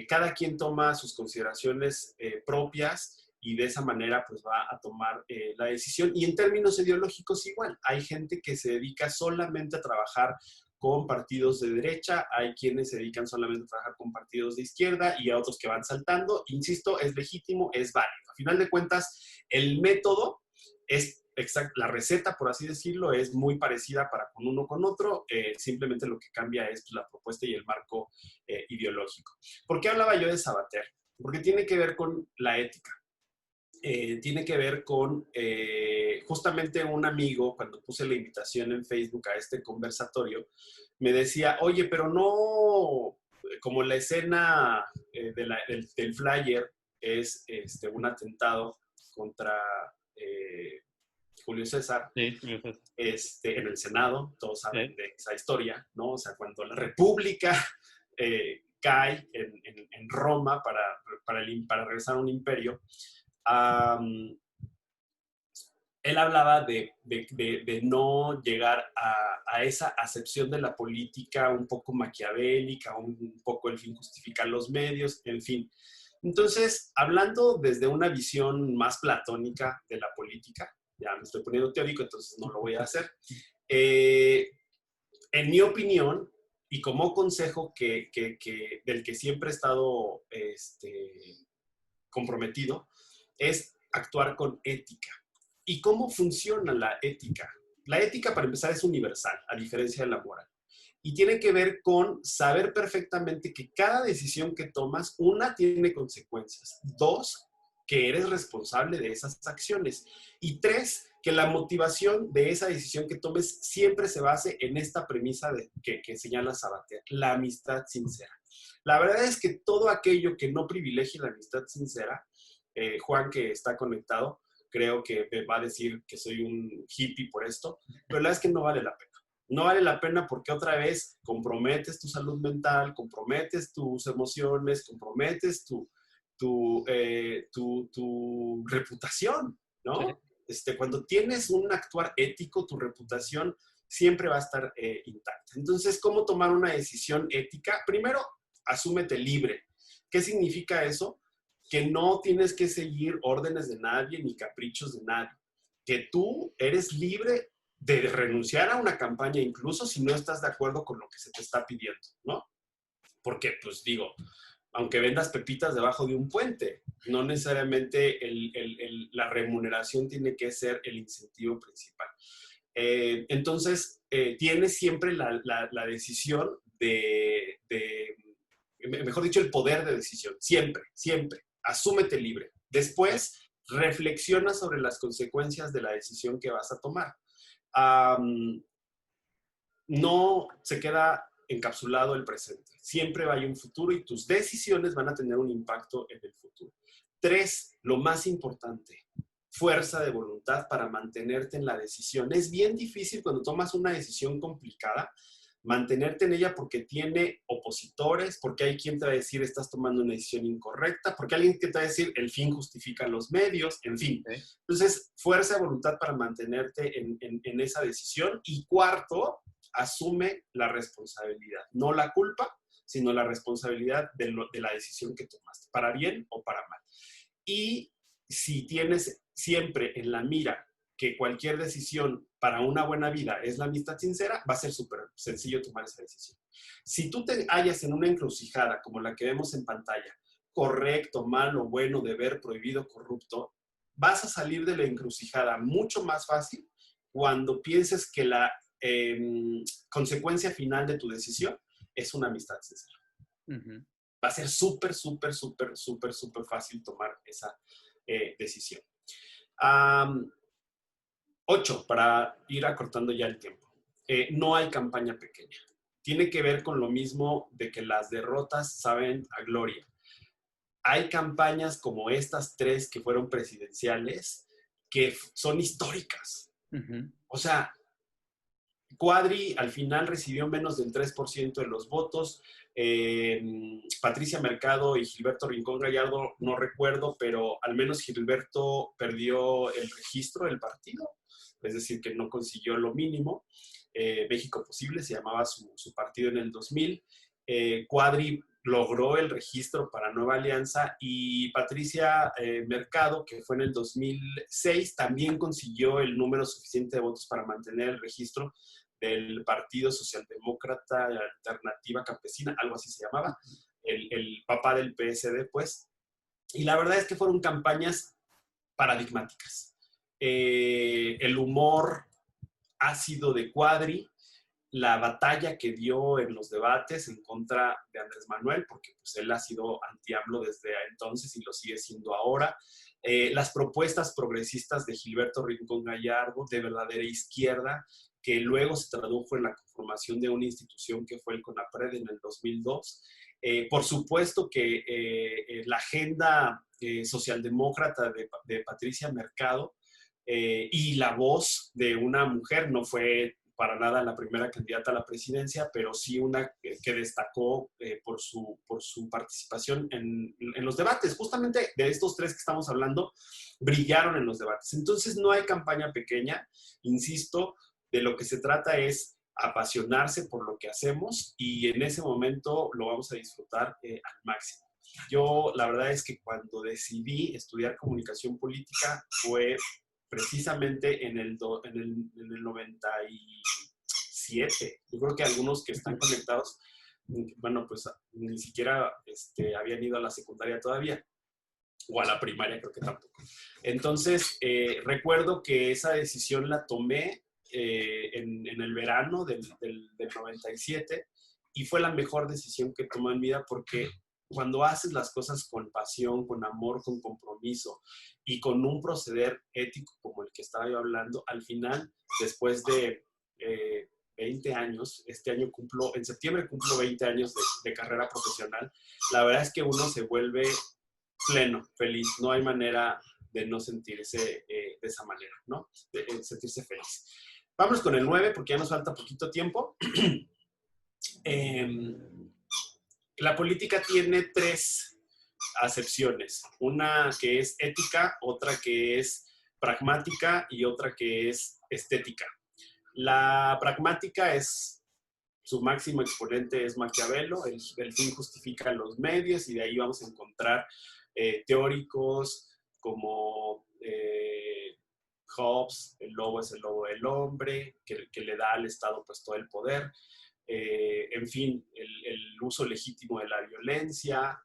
Cada quien toma sus consideraciones propias y de esa manera pues va a tomar la decisión. Y en términos ideológicos igual, hay gente que se dedica solamente a trabajar con partidos de derecha, hay quienes se dedican solamente a trabajar con partidos de izquierda y a otros que van saltando. Insisto, es legítimo, es válido. A final de cuentas, el método es exacto, la receta, por así decirlo, es muy parecida para con uno con otro, simplemente lo que cambia es pues, la propuesta y el marco ideológico. ¿Por qué hablaba yo de Sabater? Porque tiene que ver con la ética. Tiene que ver con justamente un amigo, cuando puse la invitación en Facebook a este conversatorio, me decía, oye, pero no, como la escena del flyer es un atentado contra Julio César Sí, entonces, en el Senado, todos saben sí. de esa historia, ¿no? O sea, cuando la República cae en Roma para regresar a un imperio, um, él hablaba de no llegar a esa acepción de la política un poco maquiavélica, un poco el fin justifica los medios, en fin. Entonces, hablando desde una visión más platónica de la política, ya me estoy poniendo teórico, entonces no lo voy a hacer. Eh, en mi opinión, y como consejo del que siempre he estado comprometido, es actuar con ética. ¿Y cómo funciona la ética? La ética, para empezar, es universal, a diferencia de la moral. Y tiene que ver con saber perfectamente que cada decisión que tomas, una, tiene consecuencias. Dos, que eres responsable de esas acciones. Y tres, que la motivación de esa decisión que tomes siempre se base en esta premisa que señala Sabater, la amistad sincera. La verdad es que todo aquello que no privilegie la amistad sincera, Juan, que está conectado, creo que me va a decir que soy un hippie por esto, pero la verdad es que no vale la pena. No vale la pena porque otra vez comprometes tu salud mental, comprometes tus emociones, comprometes tu reputación, Sí. ¿no? Cuando tienes un actuar ético, tu reputación siempre va a estar intacta. Entonces, ¿cómo tomar una decisión ética? Primero, asúmete libre. ¿Qué significa eso? Que no tienes que seguir órdenes de nadie ni caprichos de nadie. Que tú eres libre de renunciar a una campaña, incluso si no estás de acuerdo con lo que se te está pidiendo, ¿no? Porque, pues digo, aunque vendas pepitas debajo de un puente. No necesariamente la remuneración tiene que ser el incentivo principal. Entonces, tienes siempre la decisión mejor dicho, el poder de decisión. Siempre, siempre. Asúmete libre. Después, reflexiona sobre las consecuencias de la decisión que vas a tomar. No se queda encapsulado el presente. Siempre va a haber un futuro y tus decisiones van a tener un impacto en el futuro. 3, lo más importante, fuerza de voluntad para mantenerte en la decisión. Es bien difícil cuando tomas una decisión complicada mantenerte en ella porque tiene opositores, porque hay quien te va a decir estás tomando una decisión incorrecta, porque hay alguien que te va a decir el fin justifica los medios, en fin. Okay. Entonces, fuerza de voluntad para mantenerte en esa decisión. Y 4, asume la responsabilidad, no la culpa, sino la responsabilidad de la decisión que tomaste, para bien o para mal. Y si tienes siempre en la mira que cualquier decisión para una buena vida es la amistad sincera, va a ser súper sencillo tomar esa decisión. Si tú te hallas en una encrucijada como la que vemos en pantalla, correcto, malo, bueno, deber, prohibido, corrupto, vas a salir de la encrucijada mucho más fácil cuando pienses que la consecuencia final de tu decisión es una amistad sincera. Uh-huh. Va a ser súper, súper, súper, súper, súper fácil tomar esa decisión. 8, para ir acortando ya el tiempo. No hay campaña pequeña. Tiene que ver con lo mismo de que las derrotas saben a gloria. Hay campañas como estas 3 que fueron presidenciales que son históricas. Uh-huh. O sea, Cuadri al final recibió menos del 3% de los votos. Patricia Mercado y Gilberto Rincón Gallardo, no recuerdo, pero al menos Gilberto perdió el registro del partido, es decir, que no consiguió lo mínimo. México Posible se llamaba su partido en el 2000. Cuadri logró el registro para Nueva Alianza y Patricia Mercado, que fue en el 2006, también consiguió el número suficiente de votos para mantener el registro del Partido Socialdemócrata Alternativa Campesina, algo así se llamaba, el papá del PSD, pues. Y la verdad es que fueron campañas paradigmáticas. El humor ácido de Cuadri, la batalla que dio en los debates en contra de Andrés Manuel, porque pues, él ha sido anti-AMLO desde entonces y lo sigue siendo ahora. Las propuestas progresistas de Gilberto Rincón Gallardo, de verdadera izquierda, que luego se tradujo en la conformación de una institución que fue el CONAPRED en el 2002. Por supuesto que la agenda socialdemócrata de Patricia Mercado y la voz de una mujer no fue para nada la primera candidata a la presidencia, pero sí una que destacó por su participación en los debates. Justamente de estos 3 que estamos hablando, brillaron en los debates. Entonces no hay campaña pequeña, insisto, de lo que se trata es apasionarse por lo que hacemos y en ese momento lo vamos a disfrutar al máximo. Yo la verdad es que cuando decidí estudiar comunicación política fue precisamente en el 97. Yo creo que algunos que están conectados, bueno, pues ni siquiera habían ido a la secundaria todavía, o a la primaria creo que tampoco. Entonces, recuerdo que esa decisión la tomé en el verano del 97 y fue la mejor decisión que tomé en mi vida porque cuando haces las cosas con pasión, con amor, con compromiso y con un proceder ético como el que estaba yo hablando, al final, después de 20 años, en septiembre cumplo 20 años de carrera profesional, la verdad es que uno se vuelve pleno, feliz, no hay manera de no sentirse de esa manera, ¿no? De sentirse feliz. Vámonos con el 9 porque ya nos falta poquito tiempo. La política tiene 3 acepciones. Una que es ética, otra que es pragmática y otra que es estética. La pragmática es, su máximo exponente es Maquiavelo, el fin justifica los medios y de ahí vamos a encontrar teóricos como Hobbes, el lobo es el lobo del hombre, que le da al Estado pues todo el poder. En fin, el uso legítimo de la violencia,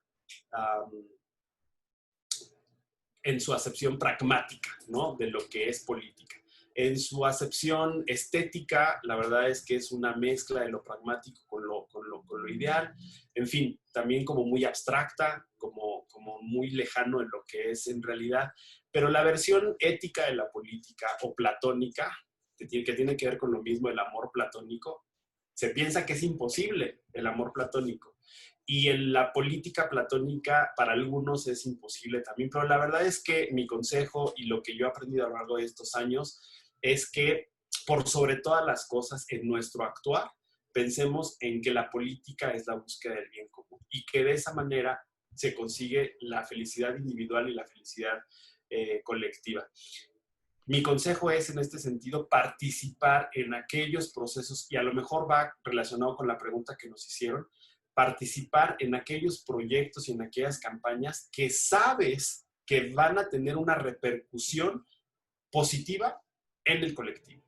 en su acepción pragmática, ¿no? De lo que es política. En su acepción estética, la verdad es que es una mezcla de lo pragmático con lo ideal. En fin, también como muy abstracta, como muy lejano en lo que es en realidad. Pero la versión ética de la política o platónica, que tiene que ver con lo mismo, el amor platónico, se piensa que es imposible el amor platónico. Y en la política platónica para algunos es imposible también, pero la verdad es que mi consejo y lo que yo he aprendido a lo largo de estos años es que por sobre todas las cosas en nuestro actuar pensemos en que la política es la búsqueda del bien común y que de esa manera se consigue la felicidad individual y la felicidad colectiva. Mi consejo es, en este sentido, participar en aquellos procesos, y a lo mejor va relacionado con la pregunta que nos hicieron, participar en aquellos proyectos y en aquellas campañas que sabes que van a tener una repercusión positiva en el colectivo.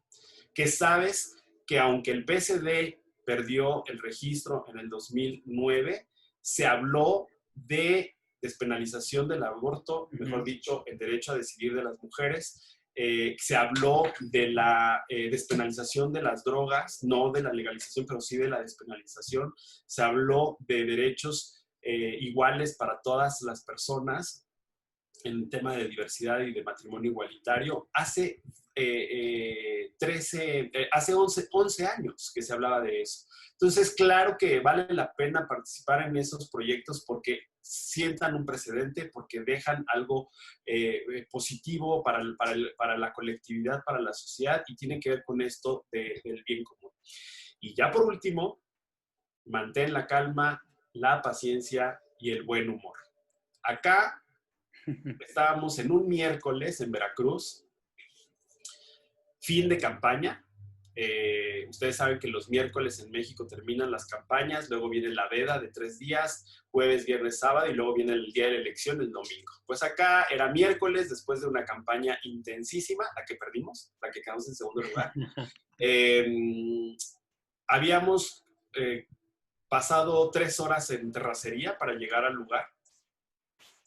Que sabes que aunque el PSD perdió el registro en el 2009, se habló de despenalización del aborto, mejor dicho, el derecho a decidir de las mujeres. Se habló de la despenalización de las drogas, no de la legalización, pero sí de la despenalización. Se habló de derechos iguales para todas las personas en el tema de diversidad y de matrimonio igualitario. Hace 11 años que se hablaba de eso. Entonces, claro que vale la pena participar en esos proyectos porque sientan un precedente, porque dejan algo positivo para la colectividad, para la sociedad, y tiene que ver con esto del bien común. Y ya por último, mantén la calma, la paciencia y el buen humor. Acá estábamos en un miércoles en Veracruz, fin de campaña. Ustedes saben que los miércoles en México terminan las campañas, luego viene la veda de 3 días, jueves, viernes, sábado, y luego viene el día de la elección, el domingo. Pues acá era miércoles, después de una campaña intensísima, la que perdimos, la que quedamos en segundo lugar. Habíamos pasado 3 horas en terracería para llegar al lugar,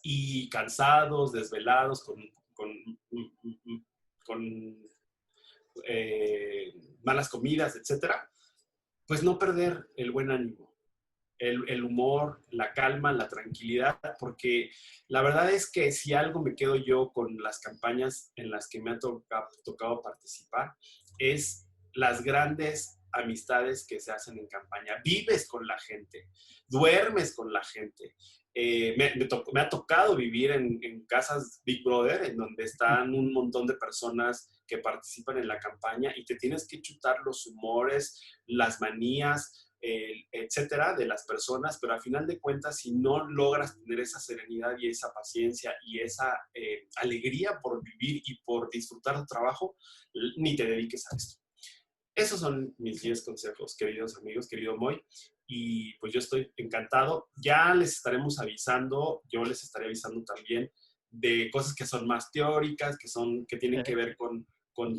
y cansados, desvelados, con malas comidas, etcétera, pues no perder el buen ánimo, el humor, la calma, la tranquilidad, porque la verdad es que si algo me quedo yo con las campañas en las que me ha tocado participar, es las grandes amistades que se hacen en campaña. Vives con la gente, duermes con la gente. Me ha tocado vivir en casas Big Brother, en donde están un montón de personas que participan en la campaña y te tienes que chutar los humores, las manías, etcétera, de las personas, pero al final de cuentas, si no logras tener esa serenidad y esa paciencia y esa alegría por vivir y por disfrutar tu trabajo, ni te dediques a esto. Esos son mis 10 consejos, queridos amigos, querido Moy. Y pues yo estoy encantado. Ya les estaremos avisando, yo les estaré avisando también de cosas que son más teóricas, que tienen que ver con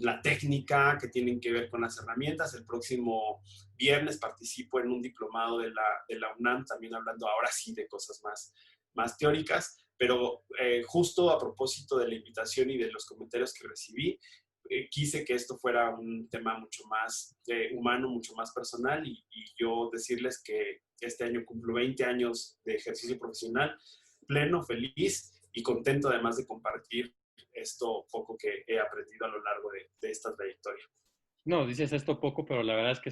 la técnica, que tienen que ver con las herramientas. El próximo viernes participo en un diplomado de la UNAM, también hablando ahora sí de cosas más teóricas. Pero justo a propósito de la invitación y de los comentarios que recibí, quise que esto fuera un tema mucho más humano, mucho más personal, y yo decirles que este año cumplo 20 años de ejercicio profesional, pleno, feliz y contento además de compartir esto poco que he aprendido a lo largo de esta trayectoria. No, dices esto poco, pero la verdad es que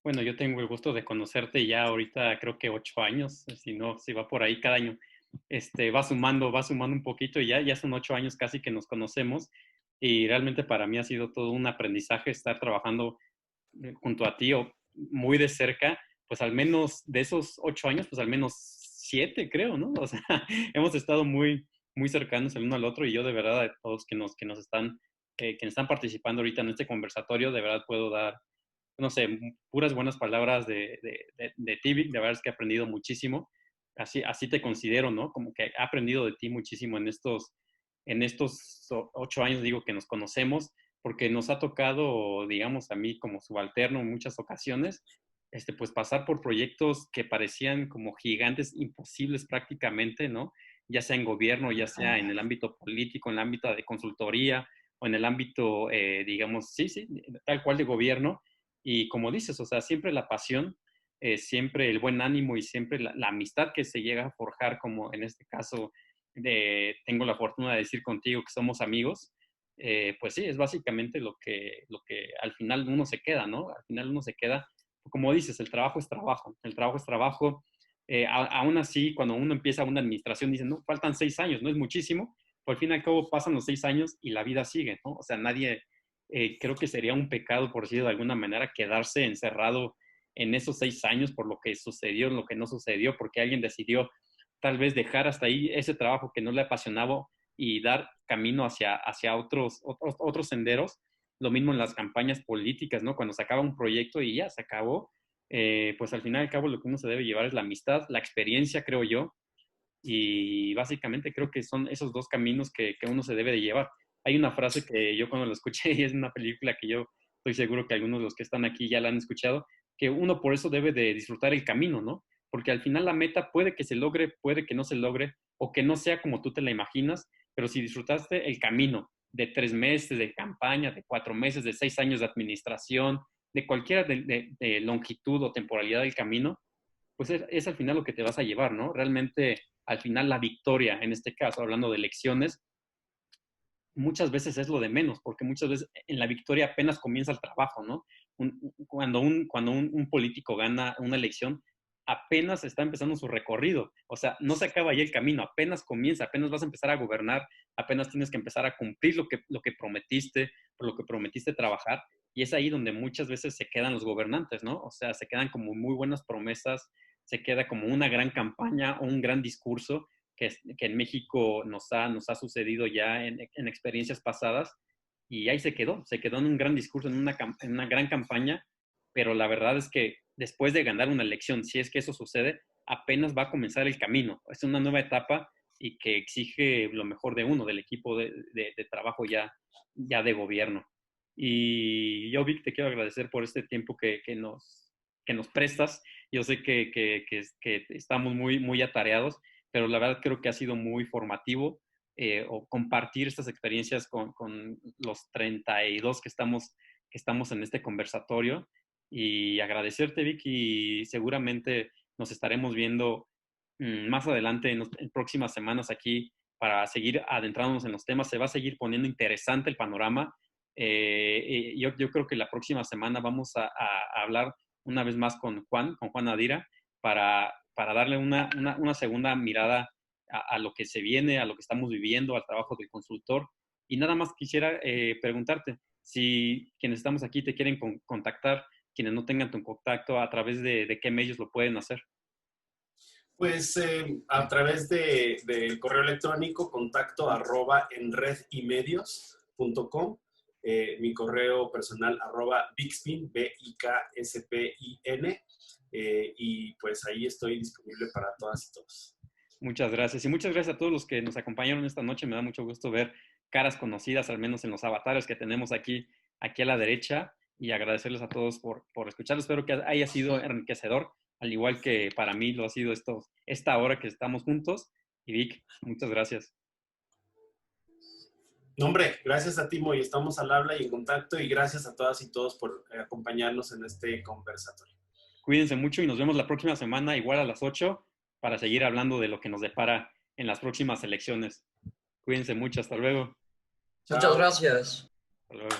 bueno, yo tengo el gusto de conocerte ya ahorita creo que 8 años, si no, si va por ahí cada año, va sumando un poquito y ya son 8 años casi que nos conocemos, y realmente para mí ha sido todo un aprendizaje estar trabajando junto a ti o muy de cerca, pues al menos de esos 8 años, pues al menos 7 creo, ¿no? O sea, hemos estado muy cercanos el uno al otro, y yo de verdad a todos que están participando ahorita en este conversatorio, de verdad puedo dar, no sé, puras buenas palabras de ti. De verdad es que he aprendido muchísimo. Así te considero, ¿no? Como que he aprendido de ti muchísimo en estos 8 años, digo, que nos conocemos, porque nos ha tocado, digamos, a mí como subalterno en muchas ocasiones, pues pasar por proyectos que parecían como gigantes, imposibles prácticamente, ¿no? Ya sea en gobierno, ya sea en el ámbito político, en el ámbito de consultoría o en el ámbito, digamos, sí, tal cual de gobierno. Y como dices, o sea, siempre la pasión, siempre el buen ánimo y siempre la amistad que se llega a forjar, como en este caso tengo la fortuna de decir contigo que somos amigos, pues sí, es básicamente lo que al final uno se queda, ¿no? Al final uno se queda, como dices, el trabajo es trabajo, el trabajo es trabajo. Aún así, cuando uno empieza una administración, dicen, no, faltan 6 años, no es muchísimo, por fin y al cabo pasan los 6 años y la vida sigue, ¿no? O sea, nadie, creo que sería un pecado, por decirlo de alguna manera, quedarse encerrado en esos 6 años por lo que sucedió, lo que no sucedió, porque alguien decidió tal vez dejar hasta ahí ese trabajo que no le apasionaba y dar camino hacia otros senderos. Lo mismo en las campañas políticas, ¿no? Cuando se acaba un proyecto y ya se acabó, pues al final y al cabo lo que uno se debe llevar es la amistad, la experiencia, creo yo, y básicamente creo que son esos dos caminos que uno se debe de llevar. Hay una frase que yo cuando la escuché, y es una película que yo estoy seguro que algunos de los que están aquí ya la han escuchado, que uno por eso debe de disfrutar el camino, ¿no? Porque al final la meta puede que se logre, puede que no se logre, o que no sea como tú te la imaginas, pero si disfrutaste el camino de 3 meses de campaña, de 4 meses, de 6 años de administración, de cualquiera de longitud o temporalidad del camino, pues es al final lo que te vas a llevar, ¿no? Realmente, al final, la victoria, en este caso, hablando de elecciones, muchas veces es lo de menos, porque muchas veces en la victoria apenas comienza el trabajo, ¿no? Cuando un político gana una elección, apenas está empezando su recorrido. O sea, no se acaba ahí el camino, apenas comienza, apenas vas a empezar a gobernar, apenas tienes que empezar a cumplir lo que prometiste, por lo que prometiste trabajar. Y es ahí donde muchas veces se quedan los gobernantes, ¿no? O sea, se quedan como muy buenas promesas, se queda como una gran campaña o un gran discurso que en México nos ha sucedido ya en experiencias pasadas, y ahí se quedó en un gran discurso, en una gran campaña, pero la verdad es que después de ganar una elección, si es que eso sucede, apenas va a comenzar el camino. Es una nueva etapa y que exige lo mejor de uno, del equipo de trabajo ya de gobierno. Y yo, Vic, te quiero agradecer por este tiempo que nos prestas. Yo sé que estamos muy, muy atareados, pero la verdad creo que ha sido muy formativo, o compartir estas experiencias con los 32 que estamos en este conversatorio, y agradecerte, Vicky, y seguramente nos estaremos viendo más adelante en próximas semanas aquí para seguir adentrándonos en los temas. Se va a seguir poniendo interesante el panorama. Yo creo que la próxima semana vamos a hablar una vez más con Juan Adira, para darle una segunda mirada a lo que se viene, a lo que estamos viviendo, al trabajo del consultor. Y nada más quisiera preguntarte si quienes estamos aquí te quieren contactar, quienes no tengan tu contacto, a través de qué medios lo pueden hacer. Pues a través del correo electrónico, contacto @enredymedios.com, mi correo personal @bixpin, BIKSPIN, y pues ahí estoy disponible para todas y todos. Muchas gracias. Y muchas gracias a todos los que nos acompañaron esta noche. Me da mucho gusto ver caras conocidas, al menos en los avatares que tenemos aquí a la derecha, y agradecerles a todos por escuchar. Espero que haya sido enriquecedor, al igual que para mí lo ha sido esta hora que estamos juntos. Y Vic, muchas gracias. No, hombre, gracias a ti, Moy. Estamos al habla y en contacto, y gracias a todas y todos por acompañarnos en este conversatorio. Cuídense mucho y nos vemos la próxima semana, igual a las 8, para seguir hablando de lo que nos depara en las próximas elecciones. Cuídense mucho. Hasta luego. Muchas Chao. gracias. Hasta luego.